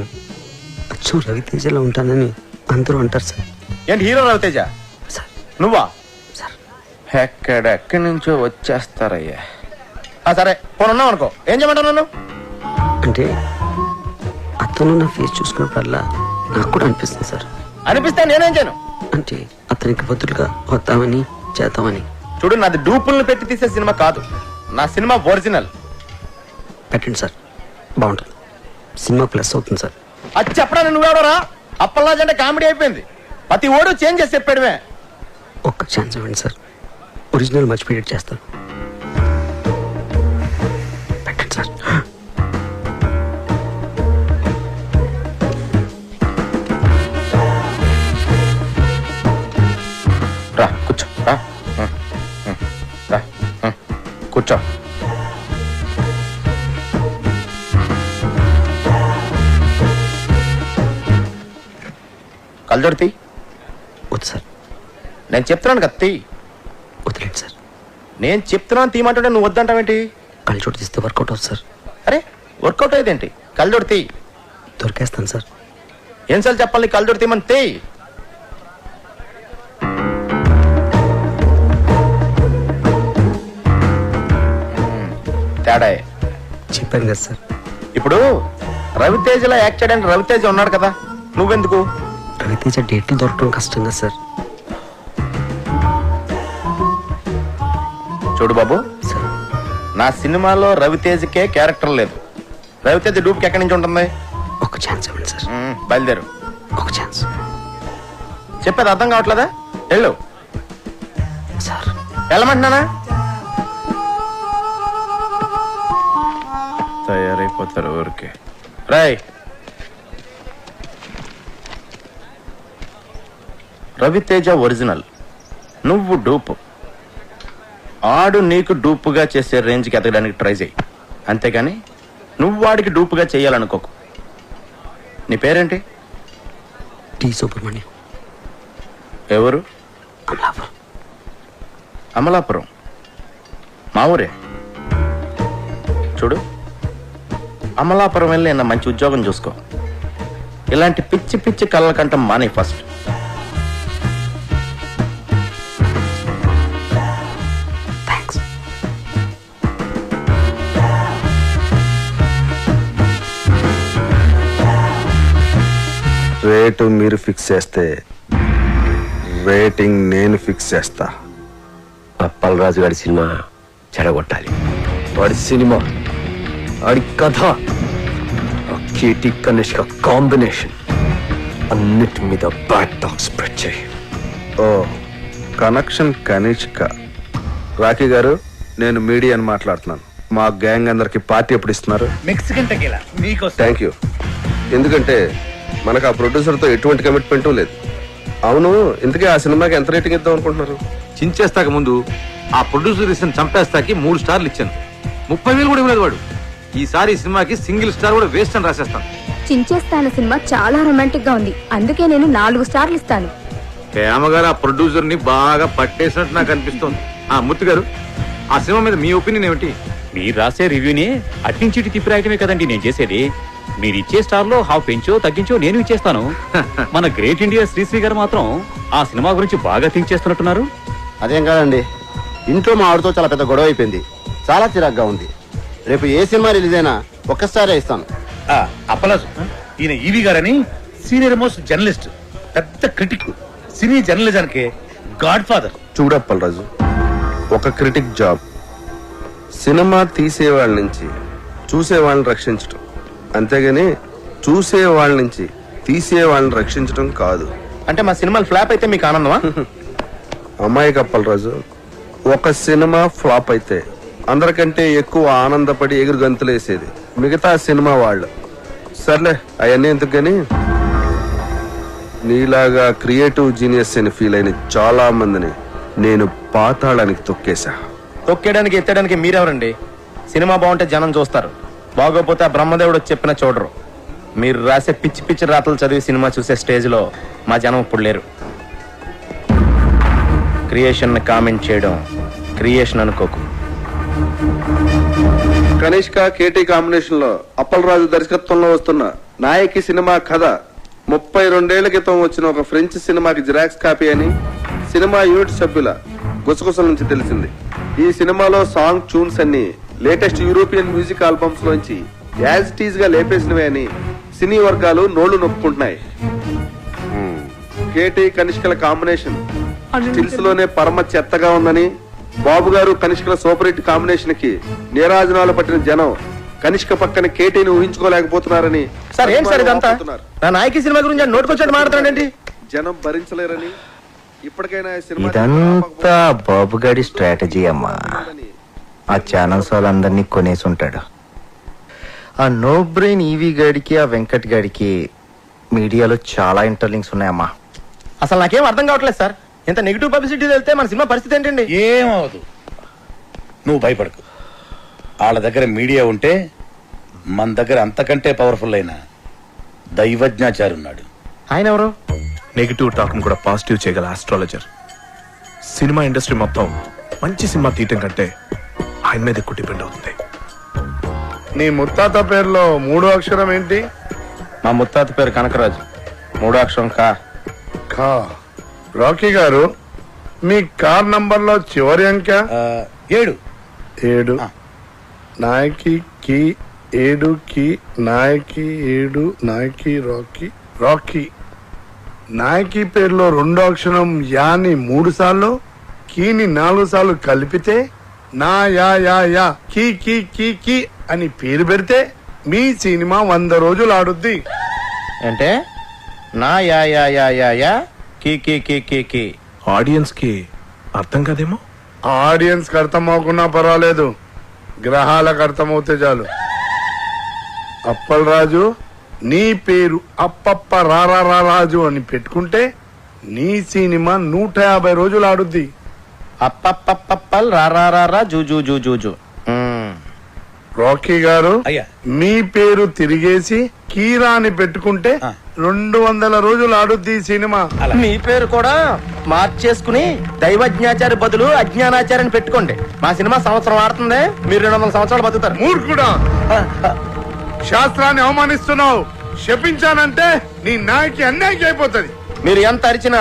అచ్చు రవితేజలో ఉంటానని అందరూ అంటారు సార్. ఏంటి హీరో రవితేజ? సార్ నువ్వా? సార్ ఎక్కడెక్కడి నుంచో వచ్చేస్తారయ్యా. సరే పోను ఉన్నావు అనుకో, ఏం చేయమంటావు నన్ను? అంటే అతను నా ఫేస్ చూసుకున్నప్పుడల్లా నాకు కూడా అనిపిస్తుంది సార్. అనిపిస్తే నేనేం చేయను? అంటే అతనికి బదులుగా వద్దామని చేద్దామని. చూడు, నాది డూపుల్ని పెట్టి తీసే సినిమా కాదు, నా సినిమా ఒరిజినల్. పెట్టండి సార్, బాగుంటుంది. సినిమా ప్లస్ అవుతుంది సార్. అది చెప్పడానికి నువ్వెవడరా? అప్పల్లాజ్ అంటే కామెడీ అయిపోయింది. ప్రతి ఓడు చేంజ్ చేసి చెప్పాడువే. ఒక్క ఛాన్స్ ఇవ్వండి సార్, ఒరిజినల్ మర్చిపోయేట్ చేస్తాను. పెట్టండి సార్. రా కూర్చో, రా రా కూర్చో. కళ్ళజోడు వద్దు సార్. నేను చెప్తున్నాను కదా తీ. వదిలేండి సార్. నేను చెప్తున్నాను తీయమంటుంటే నువ్వు వద్దంటావేంటి? కళ్ళజోడు తీస్తే వర్కౌట్ అవుతుంది సార్. అరే వర్కౌట్ అయ్యేదేంటి? కళ్ళజోడు తీ. దొరికేస్తాను సార్. ఏం చెప్పాలి? కళ్ళజోడు తీయమని తీ. తేడా చెప్పాను కదా సార్. ఇప్పుడు రవితేజలో యాక్ట్ చేయడానికి రవితేజ ఉన్నాడు కదా, నువ్వెందుకు? రవితేజ డేట్లు దొరకడం కష్టం కదా సార్. చూడు బాబు, నా సినిమాలో రవితేజకే క్యారెక్టర్ లేదు. రవితేజ డూప్కి ఎక్కడి నుంచి ఉంటుంది? ఒక ఛాన్స్ ఇవ్వండి సార్. బయలుదేరు. ఒక ఛాన్స్ చెప్పేది అర్థం కావట్లేదా? వెళ్ళు. సార్. వెళ్ళమంటున్నానా? తయారైపోతారు ఊరికే. రాయ్, రవితేజ ఒరిజినల్, నువ్వు డూపు. ఆడు నీకు డూపుగా చేసే రేంజ్కి ఎదగడానికి ట్రై చేయి, అంతేగాని నువ్వు వాడికి డూపుగా చేయాలనుకోకు. నీ పేరేంటి? టి సుబ్రహ్మణ్యం. ఎవరు? అమలాపురం. అమలాపురం మా ఊరే. చూడు, అమలాపురం వెళ్ళి నా మంచి ఉద్యోగం చూసుకో. ఇలాంటి పిచ్చి పిచ్చి కళ్ళ కంటం మానే ఫస్ట్. థ్యాంక్స్. రేటు మీరు ఫిక్స్ చేస్తే రేటింగ్ నేను ఫిక్స్ చేస్తా. అప్పలరాజు గారి సినిమా చెడగొట్టాలి. వాడి సినిమా, వాడి కథ, ఆ కేటీ కనిష్క కాంబినేషన్ అన్నిటి మీద బ్యాడ్ టాక్ స్ప్రెడ్ చేయి. ఓ కనెక్షన్ కనిష్క. రాఖీ గారు, నేను మీడియాని మాట్లాడుతున్నాను. మా గ్యాంగ్ అందరికి పార్టీ ఎప్పుడు ఇస్తున్నారు? మెక్సికన్ టెకీలా నీకోసం. Thank you. ఎందుకంటే మనకు ఆ ప్రొడ్యూసర్తో ఎటువంటి కమిట్మెంట్ లేదు. అవును, ఇంతకీ ఆ సినిమాకి ఎంత రేటింగ్ ఇద్దాం అనుకుంటున్నారు? చించేస్తాక ముందు ఆ ప్రొడ్యూసర్ ఇచ్చిన చంపేస్తాకి 3 స్టార్లు ఇచ్చాను. 30,000 కూడా ఇవ్వలేదు వాడు. ఈసారి ఈ సినిమాకి సింగిల్ స్టార్ కూడా వేస్ట్ అని రాసేస్తాను. చించేస్తాన సినిమా చాలా రొమాంటిక్ గా ఉంది, అందుకే నేను 4 స్టార్లు ఇస్తాను. హేమగారు ఆ ప్రొడ్యూసర్ ని బాగా పట్టేసినట్టు నాకు అనిపిస్తోంది. ఆ మూర్తి గారు, ఆ సినిమా మీద మీ ఒపీనియన్ ఏమిటి? మీరు రాసే రివ్యూని అట్నుంచి ఇటు తిప్పి రాయటమే కదండి నేను చేసేది. మీరు ఇచ్చే స్టార్ లో హాఫ్ పెంచో తగ్గించో నేను ఇచ్చేస్తాను. మన గ్రేట్ ఇండియా శ్రీశ్రీ గారు మాత్రం ఆ సినిమా గురించి బాగా థింక్ చేస్తున్నట్టున్నారు. అదేం కాదండి, ఇంట్లో మా ఆవిడతో చాలా పెద్ద గొడవ అయిపోయింది. చాలా చిరాగ్గా ఉంది. రేపు ఏ సినిమా రిలీజ్ అయినా ఒక్కసారి ఇస్తాను. అప్పలాజు, ఈయన ఈవి గారని సీనియర్ మోస్ట్ జర్నలిస్ట్, పెద్ద క్రిటిక్, సినీ జర్నలిజానికి గాడ్ ఫాదర్. చూడప్పలరాజు, ఒక క్రిటిక్ జాబ్ సినిమా తీసేవాళ్ళ నుంచి చూసేవాళ్ళని రక్షించటం, అంతేగాని చూసేవాళ్ళ నుంచి తీసేవాళ్ళని రక్షించటం కాదు. అంటే మా సినిమాలు ఫ్లాప్ అయితే మీకు ఆనందమా? అమ్మాయి కప్పలరాజు, ఒక సినిమా ఫ్లాప్ అయితే అందరికంటే ఎక్కువ ఆనందపడి ఎగురు గంతులేసేది మిగతా సినిమా వాళ్ళు. సర్లే, అవన్నీ ఎందుకు గాని, నీలాగా క్రియేటివ్ జీనియస్ అని ఫీల్ అయిన చాలా మందిని నేను పాతాళానికి తొక్కేశా. తొక్కేయడానికి ఎత్తడానికి మీరెవరండి? సినిమా బాగుంటే జనం చూస్తారు, బాగోపోతే ఆ బ్రహ్మదేవుడు వచ్చి చెప్పినా చూడరు. మీరు రాసే పిచ్చి పిచ్చి రాతలు చదివి సినిమా చూసే స్టేజ్లో మా జనం ఇప్పుడు లేరు. క్రియేషన్ కామెంట్ చేయడం క్రియేషన్ అనుకోకు. కనిష్క కేటీ కాంబినేషన్ లో అప్పలరాజు దర్శకత్వంలో వస్తున్న నాయకి సినిమా కథ 32 ఏళ్ల క్రితం వచ్చిన ఒక ఫ్రెంచ్ సినిమాకి జిరాక్స్ కాపీ అని సినిమా యూనిట్ సభ్యుల గుసగుసల నుంచి తెలిసింది. ఈ సినిమాలో సాంగ్ ట్యూన్స్ అన్ని లేటెస్ట్ యూరోపియన్ మ్యూజిక్ ఆల్బమ్స్ లోంచి యాజ్ ఇట్ ఈజ్ గా లేపేసినవే అని సినీ వర్గాలు నోళ్లు నొప్పుకుంటున్నాయి. కేటీ కనిష్కల కాంబినేషన్ స్టిల్స్ లోనే పరమ చెత్తగా ఉందని, బాబు గారు కనిష్కల సూపర్ హిట్ కాంబినేషన్ కి నీరాజనాలు పట్టిన జనం కనిష్క పక్కన కేటీని ఊహించుకోలేకపోతున్నారని. సార్ ఏంటి సార్ ఇదంతా? నా నాయకి సినిమా గురించి నోటుకొచ్చాడు మాట్లాడండి. జనం భరించలేరని ఇప్పటికైనా ఇదంతా బాబుగాడి స్ట్రాటజీ అమ్మా. ఆ ఛానల్స్ వాళ్ళందరినీ కొనేసి ఉంటాడు. ఆ నో బ్రెయిన్ ఈవీ గాడికి ఆ వెంకట్ గాడికి మీడియాలో చాలా ఇంటర్లింక్స్ ఉన్నాయమ్మా. అసలు నాకేం అర్థం కావట్లేదు సార్. ఇంత నెగిటివ్ పబ్లిసిటీ వెళ్తే మన సినిమా పరిస్థితి ఏంటండి? ఏమవదు, నువ్వు భయపడకు. వాళ్ళ దగ్గర మీడియా ఉంటే మన దగ్గర అంతకంటే పవర్ఫుల్ అయిన దైవజ్ఞాచారి ఉన్నాడు. ఆయన ఎవరు? నెగిటివ్ టాక్ కూడా పాజిటివ్ చేయగల ఆస్ట్రాలజర్. సినిమా ఇండస్ట్రీ మొత్తం మంచి సినిమా తీయటం కంటే ఆయన మీద ఎక్కువ డిపెండ్ అవుతుంది. నీ ముత్తాత పేరులో 3వ అక్షరం ఏంటి? మా ముత్తాత పేరు కనకరాజు. 3వ అక్షరం కా. రాకీ గారు, మీ కార్ నంబర్ లో చివరి అంక 7. 7. నాయకి కి 7 కి నాయకి 7 నాయకి రాకీ రాకీ. నాయకి పేరులో 2వ అక్షరం యాని 3 సార్లు, కీని 4 సార్లు కలిపితే నా యా యా యా కీ కీ కీ కీ అని పేరు పెడితే మీ సినిమా 100 రోజులు ఆడుద్ది. అంటే నా యా యా యా యా యా కీ కీ కీ కీ కీ ఆడియన్స్ కి అర్థం కాదేమో. ఆడియన్స్ కి అర్థం అవ్వకున్నా పర్వాలేదు, గ్రహాలకు అర్థమవుతే చాలు. అప్పల్ రాజు, నీ పేరు అప్పప్ప రారా రాజు అని పెట్టుకుంటే నీ సినిమా 150 రోజులు ఆడుద్ది. అప్పప్పప్పల్ రారా జూజూ జూజూ. రాకీ గారు, అయ్యా. మీ పేరు తిరిగేసి కీరా అని పెట్టుకుంటే 200 రోజులు ఆడుద్ది ఈ సినిమా. మీ పేరు కూడా మార్చేసుకుని దైవజ్ఞాచారి బదులు అజ్ఞానాచార్యని పెట్టుకోండి. మా సినిమా సంవత్సరం ఆడుతుంది, మీరు 200 సంవత్సరాలు బతుకుతారు. మూర్ఖుడా, శాస్త్రాన్ని అవమానిస్తున్నావు. శపించానంటే నీ నాయకి అన్యాయం అయిపోతుంది. మీరు ఎంత అరిచినా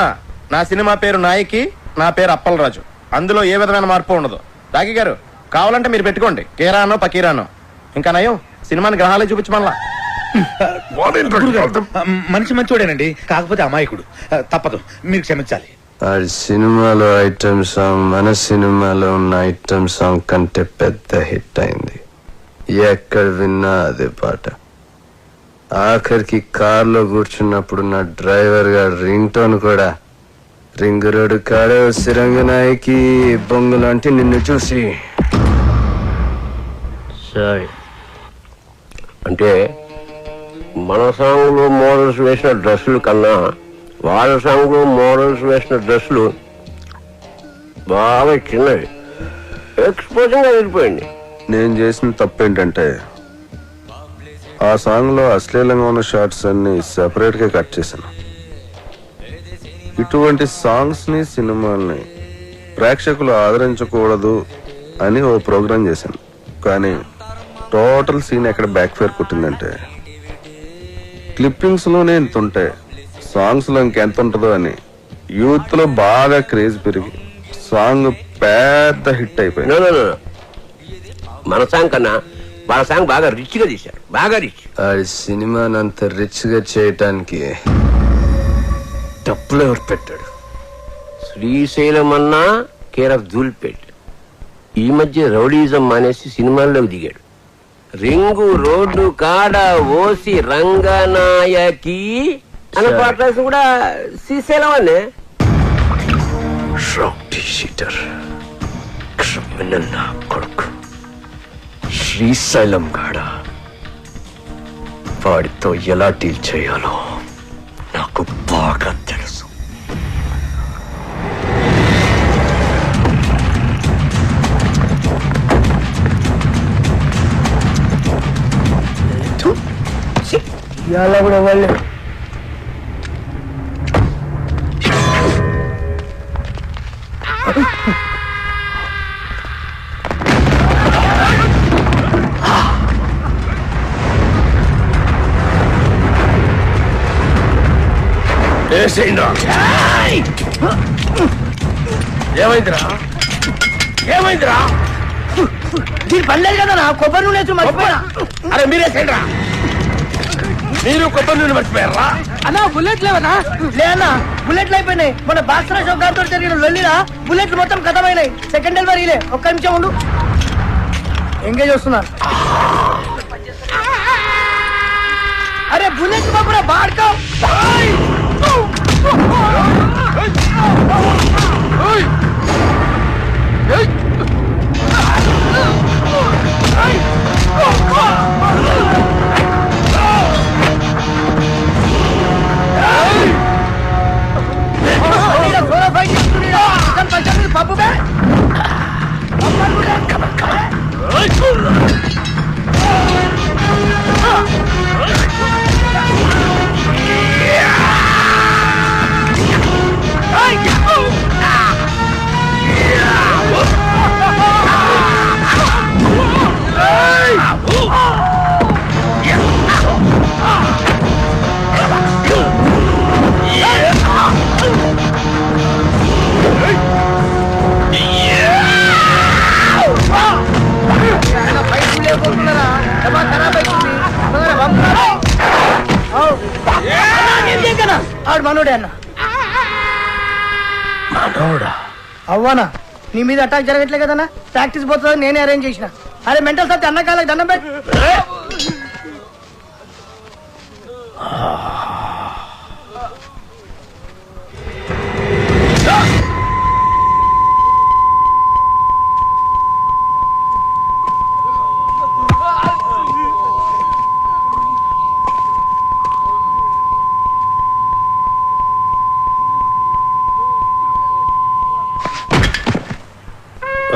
నా సినిమా పేరు నాయకి, నా పేరు అప్పలరాజు. అందులో ఏ విధమైన మార్పు ఉండదు. రాఖీ గారు, కావాలంటే మీరు పెట్టుకోండి కీరానో పకీరానో. ఇంకా నయం సినిమాని గ్రహాలే చూపించమల్లా. మనిషి మంచోడేనండి, కాకపోతే అమాయకుడు. తప్పదు, మీరు క్షమించాలి. ఆ సినిమాలో ఐటమ్ సాంగ్ మన సినిమాలో ఉన్న ఐటమ్ సాంగ్ కంటే పెద్ద హిట్ అయింది. ఎక్కడ విన్నా అదే పాట. ఆఖరికి కార్లో కూర్చున్నప్పుడు నా డ్రైవర్ గారు రింగ్ టోన్ కూడా రింగు రోడ్డు కాడ సిరంగనాయకి బొంగు లాంటి నిన్ను చూసి. సరే, అంటే మన సాంగ్లో మోడల్స్ వేసిన డ్రెస్సులు కన్నా వాళ్ళ సాంగ్లో మోడల్స్ వేసిన డ్రెస్సులు బాగా చిన్నవి, ఎక్స్పోజింగ్ వెళ్ళిపోయింది. నేను చేసిన తప్పు ఏంటంటే ఆ సాంగ్ లో అశ్లీలంగా ఉన్న షార్ట్స్ అన్ని సెపరేట్ గా కట్ చేశాను. ఇటువంటి సాంగ్స్ ని సినిమాల్ని ప్రేక్షకులు ఆదరించకూడదు అని ఓ ప్రోగ్రాం చేశాను. కానీ టోటల్ సీన్ ఎక్కడ బ్యాక్ ఫైర్ కొట్టిందంటే క్లిప్పింగ్స్ లోనే ఇంత ఉంటే సాంగ్స్ లో ఇంకెంత ఉంటుందో అని యూత్ లో బాగా క్రేజ్ పెరిగి సాంగ్ పెద్ద హిట్ అయిపోయింది. మన సాంగ్ కన్నా వాళ్ళ సాంగ్ బాగా రిచ్ గా తీశారు, బాగా రిచ్. ఆ సినిమాని అంత రిచ్ గా చేయటానికి డబ్బులు ఎవరు పెట్టాడు? శ్రీశైలం అన్నా కేర్ ఆఫ్ ధూల్పేట్. ఈ మధ్య రౌడీజం మానేసి సినిమాల్లోకి దిగాడు. రింగు రోడ్డు కాడ ఓసి రంగనాయకి అనే పాట కూడా శ్రీశైలం అనే. కొడుకు శ్రీశైలం గాడ, వాడితో ఎలా డీల్ చేయాలో నాకు బాగా తెలుసు. ఇవాళ కూడా వాళ్ళు ఏమైందిరా ఏమైందిరా? దీని పడలేదు కదా నా కొబ్బరి నూనె మర్చిపోయా. అరే మీరేసేయండి రా. మీరు కొబ్బరి నూనె మర్చిపోయారా? అన్నా బుల్లెట్లు లేవనా? లేనా బుల్లెట్లు అయిపోయినాయి. మన బాక్సర షోకార్తో జరిగిన లొల్లిలా బుల్లెట్లు మొత్తం కథమైనాయి. సెకండ్ డెలివరీలే. ఒక్క నిమిషం ఉండు, ఎంగేజ్ వస్తున్నా. అరే బుల్లెట్ బాబురా బాడుకో. పప్పు ఆడు మనోడే అన్న. మనోడా? అవ్వనా నీ మీద అటాక్ జరగట్లే కదన్నా, ప్రాక్టీస్ పోతుంది నేనే అరేంజ్ చేసిన. అరే మెంటల్ సత్తి అన్న కాళ్ళకి దండం పెట్టి.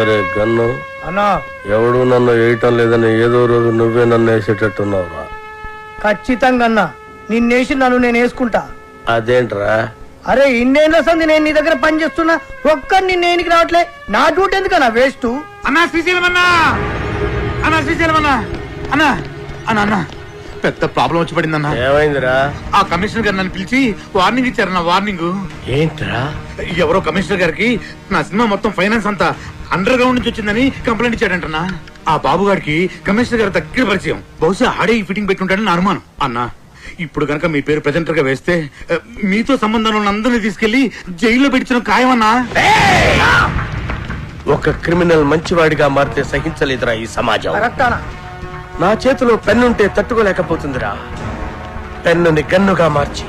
అరే గన్ను అన్నా ఎవడు నన్ను వేయటం లేదని ఏదో రోజు నువ్వే నన్ను వేసేటట్టున్నావురా. ఖచ్చితంగా అన్నా, నిన్నేసి నన్ను నేను వేసుకుంటా. అదేంట్రా? అరే ఇన్నేళ్ళ సంది నేను నీ దగ్గర పని చేస్తున్నా, ఒక్కరు నిన్న ఏనికి రావట్లే. నా డ్యూటీ ఎందుకన్నా వేస్ట్? అన్నా శ్రీశైలం అన్నా, అన్నా శ్రీశైలం అన్నా, అన్నా అన్నా అన్నా పెద్ద ప్రాబ్లం వచ్చి పడిందన్నా. ఏమైందిరా? ఆ కమిషనర్ గారు నన్ను పిలిచి వార్నింగ్ ఇచ్చారన్నా. వార్నింగ్ ఏంట్రా? ఎవరో కమిషనర్ గారికి నా సినిమా మొత్తం ఫైనాన్స్ అంతా అండర్ గ్రౌండ్ నుంచి వచ్చిందని కంప్లైంట్ ఇచ్చాడంటన్నా. ఆ బాబు గారికి కమిషనర్ గారి దగ్గర పరిచయం, బహుశా ఆడే ఈ ఫిట్టింగ్ పెట్టుంటాడని నా అనుమానం. అన్నా ఇప్పుడు కనుక మీ పేరు ప్రెజెంటర్ గా వేస్తే మీతో సంబంధం ఉన్న అందరినీ తీసుకెళ్లి జైల్లో పెట్టించడం ఖాయమన్నా. ఒక క్రిమినల్ మంచివాడిగా మారితే సహించలేదురా ఈ సమాజం. కరెక్టానా? నా చేతిలో పెన్నుంటే తట్టుకోలేకపోతుందిరా. పెన్నుని గన్నుగా మార్చి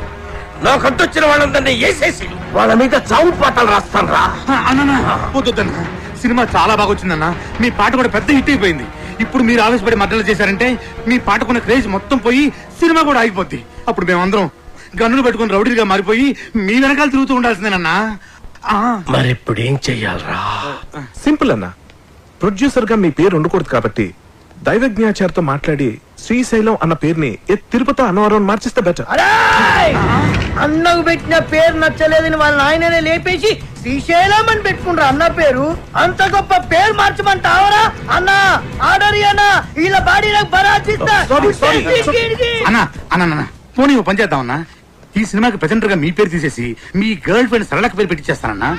నాకు అడ్డొచ్చిన వాళ్ళందరినీ వేసేసి వాళ్ళ మీద చావు పాటలు రాస్తాను రా. అన్నా వద్దన్నా, సినిమా చాలా బాగా వచ్చిందన్నా. మీ పాట కూడా పెద్ద హిట్ అయిపోయింది. ఇప్పుడు మీరు ఆవేశపడి మద్దతు చేశారంటే మీ పాటకున్న క్రేజ్ మొత్తం పోయి సినిమా కూడా ఆగిపోద్ది. అప్పుడు మేమందరం గన్నులు పెట్టుకుని రౌడీలుగా మారిపోయి మీ వెనకాల తిరుగుతూ ఉండాల్సిందేనన్నా. మరి ఇప్పుడు ఏం చెయ్యాలరా? సింపుల్ అన్న, ప్రొడ్యూసర్ గా మీ పేరు ఉండకూడదు కాబట్టి దైవజ్ఞాచారితో మాట్లాడి శ్రీశైలం అన్న పేరుని తిరుపతి అన్నవరం మార్చిస్తే బెటర్. అన్నకు పెట్టిన పేరు నచ్చలేదని వాళ్ళ ఆయననే లేపేసి శ్రీశైలం అని పెట్టుకుంటారు అన్న పేరు. అంత గొప్ప పేరు మార్చమంటావరా అన్న? ఆర్డర్ అన్నా, వీళ్ళ బాడీ నాకు బరాచిస్తా. అన్నా అన్నా పోనీ ఓ పని చేద్దామన్నా, ఈ సినిమాకి ప్రెజెంటర్ గా మీ పేరు తీసేసి మీ గర్ల్ ఫ్రెండ్ సరళక పేరు పెట్టించేస్తానన్నా.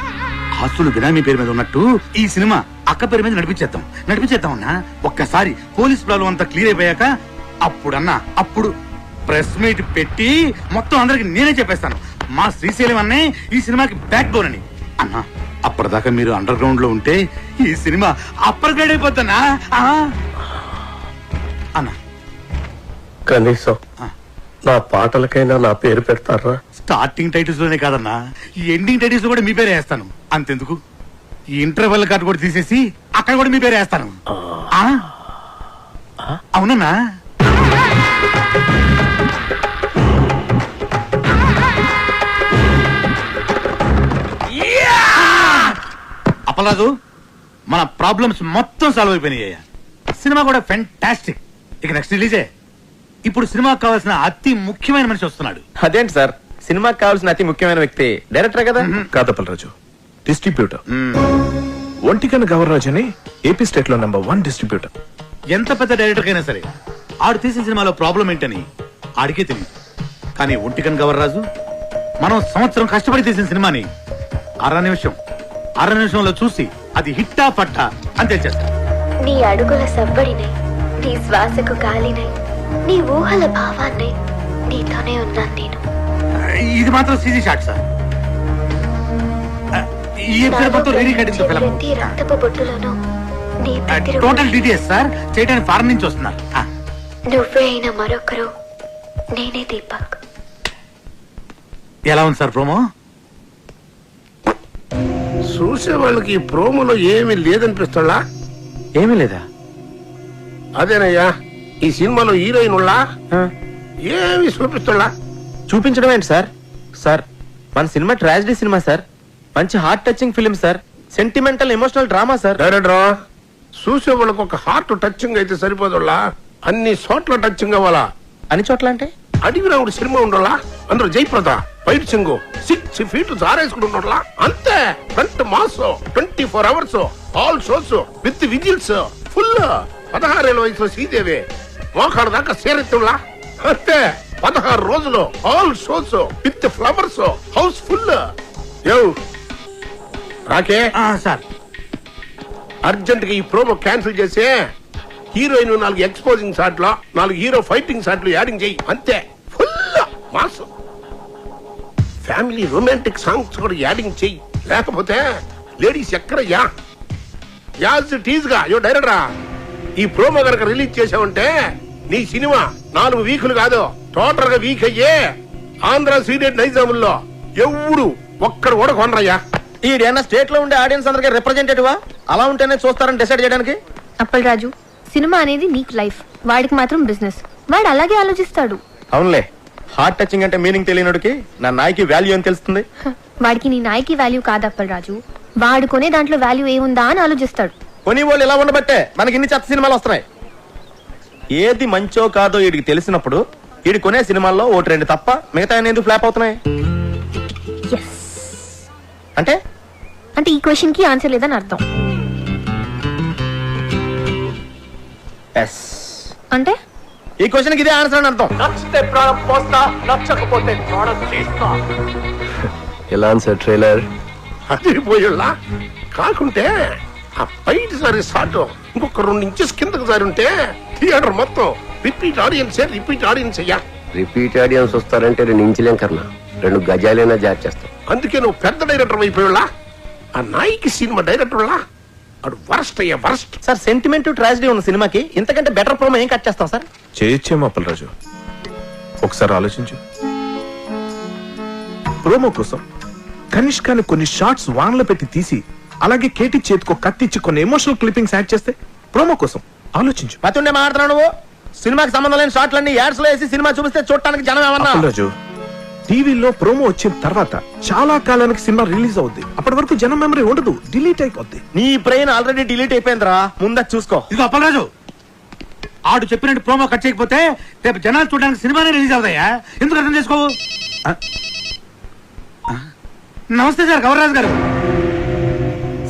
ఆస్తులు బినామీ పేరు మీద ఉన్నట్టు ఈ సినిమా అక్క పేరు మీద నడిపించేద్దామన్నా. ఒక్కసారి పోలీస్ ప్రాబ్లం అంతా క్లియర్ అయిపోయాక అప్పుడు ప్రెస్ మీట్ పెట్టి మొత్తం అందరికి నేనే చెప్పేస్తాను మా శ్రీశైలం అన్నే ఈ సినిమాకి బ్యాక్ బోన్ అని. అన్నా అప్పటిదాకా మీరు అండర్ గ్రౌండ్ లో ఉంటే ఈ సినిమా అప్పర్ గ్రేడ్ అయిపోతానా అన్నా? కనీసం నా పాటలకైనా నా పేరు పెడతారా? స్టార్టింగ్ టైటిల్స్ లోనే కాదన్నా, ఈ ఎండింగ్ టైటిల్స్ కూడా మీ పేరే వేస్తాను. అంతెందుకు, ఈ ఇంటర్వెల్ కార్డు కూడా తీసేసి అక్కడ కూడా మీ పేరే వేస్తాను. అవునన్నా? అప్పలాదు, మన ప్రాబ్లమ్స్ మొత్తం సాల్వ్ అయిపోయినాయి. సినిమా కూడా ఫెంటాస్టిక్. ఇక నెక్స్ట్ రిలీజే. ఇప్పుడు సినిమాకి కావాల్సిన అతి ముఖ్యమైన మనిషి వస్తున్నాడు. అదేంటి సార్, సినిమాకి కావాల్సిన అతి ముఖ్యమైన వ్యక్తి డైరెక్టర్ కదా? కాదప్పలరాజు, డిస్ట్రిబ్యూటర్. ఒంటికన్ గవర్రాజ్ అని ఏపీ స్టేట్ లో నెంబర్ 1 డిస్ట్రిబ్యూటర్. ఎంత పెద్ద డైరెక్టర్ అయినా సరే ఆడు తీసిన సినిమాలో ప్రాబ్లం ఏంటని ఆడికే తెలియదు. కానీ ఒంటికన్ గవర్రాజు మనం సంవత్సరం కష్టపడి తీసిన సినిమాని అర నిమిషంలో చూసి అది హిట్టా పట్టా అని తెలిచేస్తా. నీ అడుగుల సవ్వడినై, నీ శ్వాసకు గాలినై, నీ ఊహల భావాన్ని నీతోనే ఉన్నాను నేను. ఇది మాత్రం సీజీ షాట్ సార్. ఈ ఎపిసోడ్ మొత్తం రీరికార్డింగ్ ఫిల్మ్. ప్రతి రక్తపు బొట్టులోనూ నీ ప్రతిరూపం. టోటల్ డీటెయిల్స్ సార్ చేయడానికి ఫారెన్ నుంచి వస్తున్నారు. నువ్వే అయిన మరొకరు నేనే దీపక్. ఎలా ఉంది సార్ ప్రోమో? చూసే వాళ్ళకి ఈ ప్రోమోలో ఏమీ లేదనిపిస్తుందా? ఏమీ లేదా? అదేనయ్యా, ఈ సినిమాలో హీరోయిన్ ఉన్నా ఏమి చూపిస్తుందా? చూపించడం ఏంటి సార్? సార్ మన సినిమా ట్రాజడీ సినిమా సార్, మంచి heart touching film sir, sentimental emotional drama sir. డైరెక్టరా, చూసే వాళ్ళకి ఒక హార్ట్ టచింగ్ అయితే సరిపోదులా, అన్ని చోట్ల టచింగ్ అవ్వాలా. అన్ని చోట్ల అంటే అడిగి రావుడు సినిమా ఉండాలా, అందులో జయప్రద ఫైట్ సింగ్ 6 feet జారేసుకుంటున్నా అంతే. Front mass 24 hours all shows with whistles full. 16 ఏళ్ల వయసులో శ్రీదేవి మోకాడు దాకా సేరెత్తులా అంతే. 16 రోజులు all shows with flowers house full. రాకే సార్, అర్జెంట్ గా ఈ ప్రోమో క్యాన్సిల్ చేసి హీరోయిన్ 4 ఎక్స్పోజింగ్ షాట్లు, 4 హీరో ఫైటింగ్ షాట్లు యాడింగ్ చేయి అంతే. Full mass. Family romantic songs కూడా యాడింగ్ చెయ్యి, లేకపోతే లేడీస్ ఎక్కడయ్యా యాజ్ టీజ్గా యో డైరెక్టరా ఈ ప్రోమో కనుక రిలీజ్ చేసావంటే నీ సినిమా 4 వీకులు కాదు టోటల్ గా వీక్ అయ్యే ఆంధ్ర సీడెడ్ నైజాముల్లో ఎవడు ఒక్కడు కూడా కొనరయ్యా. ఈడేనా స్టేట్ లో ఉండే ఆడియన్స్ అందరికి రిప్రజెంటేటివా? అలా ఉంటేనే చూస్తారని డిసైడ్ చేయడానికి. అప్పలరాజు, సినిమా అనేది నీకు లైఫ్, వాడికి మాత్రం బిజినెస్. వాడు అలాగే ఆలోచిస్తాడు. అవునులే, హార్ట్ టచింగ్ అంటే మీనింగ్ తెలియనుడికి నా నాయకి వాల్యూ అని తెలుస్తుంది. వాడికి నీ నాయకి వాల్యూ కాదు అప్పలరాజు, వాడు కొనే దాంట్లో వాల్యూ ఏముందా అని ఆలోచిస్తాడు. కొని వాళ్ళు ఇలా ఉండబట్టే మనకి ఇన్ని చెత్త సినిమాలు వస్తున్నాయి. ఏది మంచో కాదో వీడికి తెలిసినప్పుడు వీడి కొనే సినిమాల్లో 1-2 తప్ప మిగతా ఎందుకు ఫ్లాప్ అవుతున్నాయి? అంటే అంటే ఈ క్వశ్చన్ కి ఆన్సర్ లేదని అర్థం. అంటే ఈ క్వశ్చన్ కి ఇదే ఆన్సర్ అని అర్థం. నచ్చకపోతే ఎలా సార్ ట్రైలర్ అది పోయిళ్ళా కాకుంటే ఆ పైటి సారి షాట్ ఇంకొక 2 ఇంచెస్ కిందకు సారి ఉంటే థియేటర్ మొత్తం రిపీట్ ఆడియన్స్ అయ్యా. రిపీట్ ఆడియన్స్ వస్తారంటే 2 ఇంచులేం కన్నా 2 గజాలైనా జార్ చేస్తాం. అందుకే నువ్వు పెద్ద డైరెక్టర్ అయిపోయిళ్ళా. ఆ నాయకి సినిమా డైరెక్టర్ అడు వరస్ట్ అయ్యా వరస్ట్. సార్ సెంటిమెంట్ ట్రాజడీ ఉన్న సినిమాకి ఇంతకంటే బెటర్ ప్రోమో ఏం కట్ చేస్తాం సార్? చేయొచ్చేమో అప్పలరాజు, ఒకసారి ఆలోచించు. ప్రోమో కోసం కనిష్కాని కొన్ని షార్ట్స్ వాన్లో పెట్టి తీసి అలాగే కేటీ చేతికో కత్తిచ్చి కొన్ని ఎమోషనల్ క్లిప్పింగ్స్ యాడ్ చేస్తే ప్రోమో కోసం ఆలోచించు. పతుండే మాట్లాడుతున్నావు నువ్వు. సినిమాకి సంబంధం లేని షార్ట్లన్నీ యాడ్స్ లో వేసి సినిమా చూపిస్తే చూడటానికి జనం ఏమన్నా? అప్పలరాజు, టీవీలో ప్రోమో వచ్చిన తర్వాత చాలా కాలానికి సినిమా రిలీజ్ అవుద్ది. అప్పటి వరకు జనం మెమరీ ఉండదు, డిలీట్ అయిపోద్ది. నీ బ్రెయిన్ ఆల్రెడీ డిలీట్ అయిపోయిందిరా, ముందా చూసుకో. ఇది అప్పలరాజు, ఆడు చెప్పినట్టు ప్రోమో కట్ చేయకపోతే రేపు జనాలు చూడడానికి సినిమానే రిలీజ్ అవుతాయా? ఎందుకు అర్థం చేసుకోవు? నమస్తే సార్, గౌరరాజు గారు.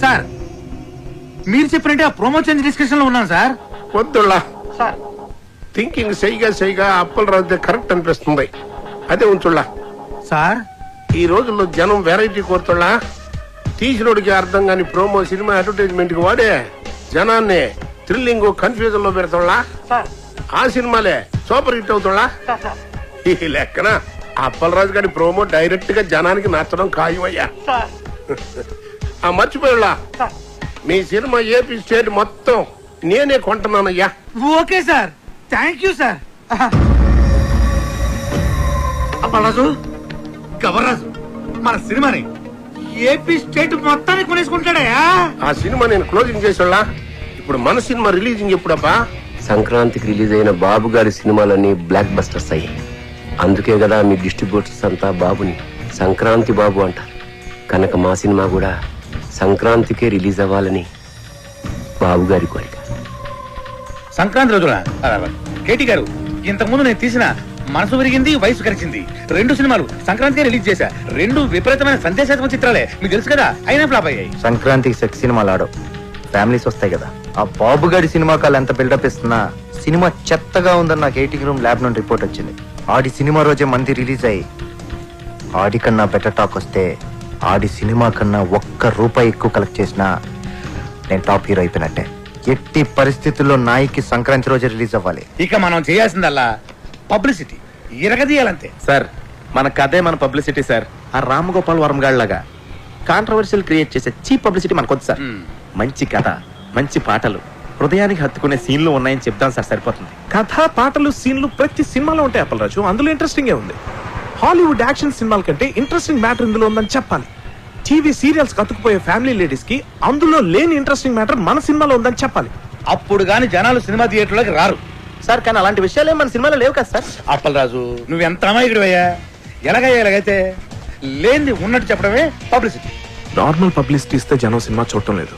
సార్ మీరు చెప్పినట్టే ఆ ప్రోమో చేంజ్ డిస్కషన్ లో ఉన్నాను సార్. వద్దుళ్ళా థింకింగ్ సైగా అప్పలరాజు కరెక్ట్ అనిపిస్తుంది. అదే ఉంచుళ్ళా సార్. ఈ రోజుల్లో జనం వెరైటీ కోరుతుళ్ళా. తీసినోడికి అర్థం కాని ప్రోమో సినిమా అడ్వర్టైజ్మెంట్ కి వాడే జనాన్ని థ్రిల్లింగ్ కన్ఫ్యూజన్ లో పెడతాళ్ళా. ఆ సినిమాలే సూపర్ హిట్ అవుతుళ్ళా. ఈ లెక్కన అప్పలరాజు గారి ప్రోమో డైరెక్ట్ గా జనానికి నచ్చడం ఖాయమయ్యా. మర్చిపోయాళ్ళా మీ సినిమా ఏపీ స్టేట్ మొత్తం నేనే కొంటున్నానయ్యా. Okay sir, thank you sir. Appalaraju, Gavarraju మన సినిమాని ఏపీ స్టేట్ మొత్తాన్ని కొనేసుకుంటాడయా. ఆ సినిమా నేను క్లోజింగ్ చేసేళ్ళా. ఇప్పుడు మన సినిమా రిలీజింగ్ ఎప్పుడబ్బా? సంక్రాంతికి రిలీజ్ అయిన బాబు గారి సినిమాలన్నీ బ్లాక్ బస్టర్స్ అయ్యాయి. అందుకే కదా మీ డిస్ట్రిబ్యూటర్స్ అంతా బాబుని సంక్రాంతి బాబు అంటారు. కనుక మా సినిమా కూడా సంక్రాంతికే రిలీజ్ అవ్వాలని బాబు గారి కోరిక. సంక్రాంతి రోజున కేటీ గారు, ఇంతకుముందు నేను తీసిన మనసు విరిగింది వయసు కరిచింది 2 సినిమాలు సంక్రాంతికే రిలీజ్ చేశా. 2 విపరీతమైన సందేశాత్మక చిత్రాలే, మీకు తెలుసు కదా, అయినా ఫ్లాప్ అయ్యాయి. సంక్రాంతికి సెక్స్ సినిమాలు ఆడవు, ఫ్యామిలీస్ వస్తాయి కదా. ఆ బాబు గారి సినిమా కాలు ఎంత బిల్డప్ ఇస్తున్నా సినిమా చెత్తగా ఉందని నాకు 80 రూమ్ ల్యాబ్ నుండి రిపోర్ట్ వచ్చింది. ఆడి సినిమా రోజే మంది రిలీజ్ అయ్యి ఆడి కన్నా బెటర్ టాక్ వస్తే ఆడి సినిమా కన్నా ₹1 ఎక్కువ కలెక్ట్ చేసినా నేను టాప్ హీరో అయిపోయినట్టే. ఎట్టి పరిస్థితుల్లో నాయికి సంక్రాంతి రోజే రిలీజ్ అవ్వాలి. ఇక మనం చేయాల్సిందల్లా పబ్లిసిటీ ఇరగదీయాలంతే. సార్ మన కథే మన పబ్లిసిటీ సార్. ఆ రామగోపాల్ వర్మ గాళ్ళగా కాంట్రవర్షియల్ క్రియేట్ చేసే చీప్ పబ్లిసిటీ మనకొద్దు సార్. మంచి కథ, మంచి పాటలు, హృదయానికి హత్తుకునే సీన్లు ఉన్నాయని చెప్తాను సార్, సరిపోతుంది. కథ, పాటలు, సీన్లు ప్రతి సినిమాలో ఉంటాయి అప్పలరాజు. అందులో ఇంట్రెస్టింగ్ ఉంది. హాలీవుడ్ యాక్షన్ సినిమాల కంటే ఇంట్రెస్టింగ్ మ్యాటర్ ఇందులో ఉందని చెప్పాలి. టీవీ సీరియల్స్ కతుకుపోయే ఫ్యామిలీ లేడీస్ కి అందులో లేని ఇంట్రెస్టింగ్ మ్యాటర్ మన సినిమాలో ఉందని చెప్పాలి. అప్పుడు గాని జనాలు సినిమా థియేటర్లోకి రారు సార్. కానీ అలాంటి విషయాలే మన సినిమాలో లేవు కదా సార్. అప్పలరాజు, నువ్వెంత అమాయకుడివయ్యా. ఎలాగైతే లేనిది ఉన్నట్టు చెప్పడమే పబ్లిసిటీ. నార్మల్ పబ్లిసిటీ ఇస్తే జనం సినిమా చూడటం లేదు.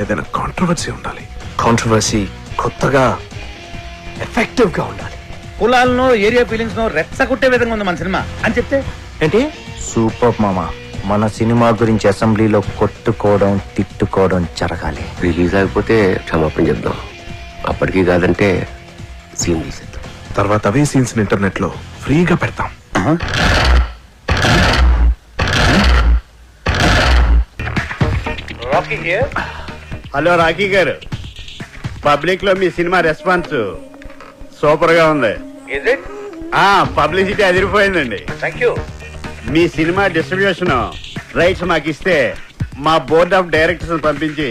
ఏదైనా కాంట్రవర్సీ ఉండాలి. కాంట్రవర్సీ కొత్తగా ఎఫెక్టివ్ గా ఉండాలి. కులాలను ఏరియా ఫీలింగ్స్ ను రెచ్చగొట్టే విధంగా ఉంది మన సినిమా అని చెప్తే ఏంటి సూపర్ మామా. మన సినిమా గురించి అసెంబ్లీలో కొట్టుకోవడం, తిట్టుకోవడం జరగాలి. రిలీజ్ అయిపోతే క్షమాపణ చెప్దాం. అప్పటికి కాదంటే సీన్ తీసేద్దాం. తర్వాత అవే సీన్స్ ఇంటర్నెట్ లో ఫ్రీగా పెడతాం. హలో రాకీ గారు, పబ్లిక్ లో మీ సినిమా రెస్పాన్స్ సూపర్ గా ఉంది. పబ్లిసిటీ అదిరిపోయిందండి. మీ సినిమా డిస్ట్రిబ్యూషన్ రైట్స్ మాకు ఇస్తే మా బోర్డ్ ఆఫ్ డైరెక్టర్స్ పంపించి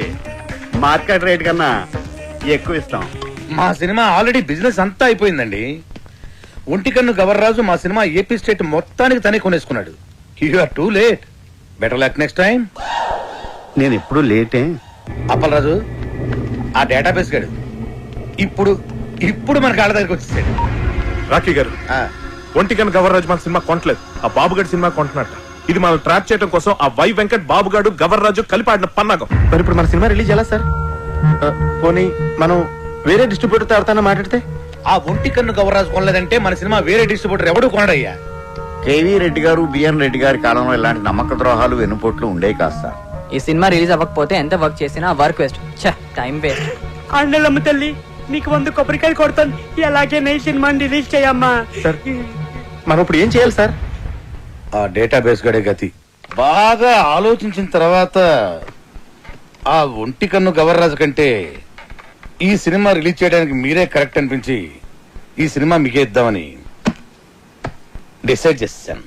మార్కెట్ రేట్ కన్నా ఎక్కువ ఇస్తాం. మా సినిమా ఆల్రెడీ బిజినెస్ అంతా అయిపోయిందండి. ఒంటికన్ను గవర్రాజు మా సినిమా ఏపీ స్టేట్ మొత్తానికి తనే కొనేసుకున్నాడు. You are too late. Better luck next time. నేను ఎప్పుడు లేటే. అప్పలరాజు, ఆ డేటాబేస్ గాడు ఇప్పుడు ఇప్పుడు మన కాళ్ళ దగ్గరికి వచ్చేసాడు. రాఖీ గారు, ఒంటికన్ గవర్రాజు మన సినిమా కొనట్లేదు, ఆ బాబుగాడి సినిమా కొంటున్నట్ట. ఇది మనం ట్రాప్ చేయడం కోసం ఆ వై వెంకట్ బాబుగాడు గవర్రాజు కలిపి ఆడిన పన్నాగం. మరి ఇప్పుడు మన సినిమా రిలీజ్ ఎలా సార్? పోనీ మనం వేరే డిస్ట్రిబ్యూటర్తో ఆడతానో మాట్లాడితే? ఆ ఒంటికన్ను గవర్రాజు కొనలేదంటే మన సినిమా వేరే డిస్ట్రిబ్యూటర్ ఎవడు కొనడయ్యా. కేవీ రెడ్డి గారు, బిఎన్ రెడ్డి గారి కాలంలో ఇలాంటి నమ్మక ద్రోహాలు వెన్నుపోట్లు ఉండేవి కాదు సార్. ఈ సినిమా రిలీజ్ అవ్వకపోతే ఎంత వర్క్ చేసినా వర్క్ వేస్ట్, టైం వేస్ట్. అండలమ్మ తల్లి, నీకు 100 కొబ్బరికాయలు కొడతాను. ఎలాగే ఈ సినిమాని రిలీజ్ చేయమ్మా. మనం ఇప్పుడు ఏం చేయాలి సార్? ఆ డేటాబేస్ గడే గతి. బాగా ఆలోచించిన తర్వాత ఆ ఒంటికన్ను గవర్రాజు కంటే ఈ సినిమా రిలీజ్ చేయడానికి మీరే కరెక్ట్ అనిపించి ఈ సినిమా మీకే ఇద్దామని డిసైడ్ చేశాను.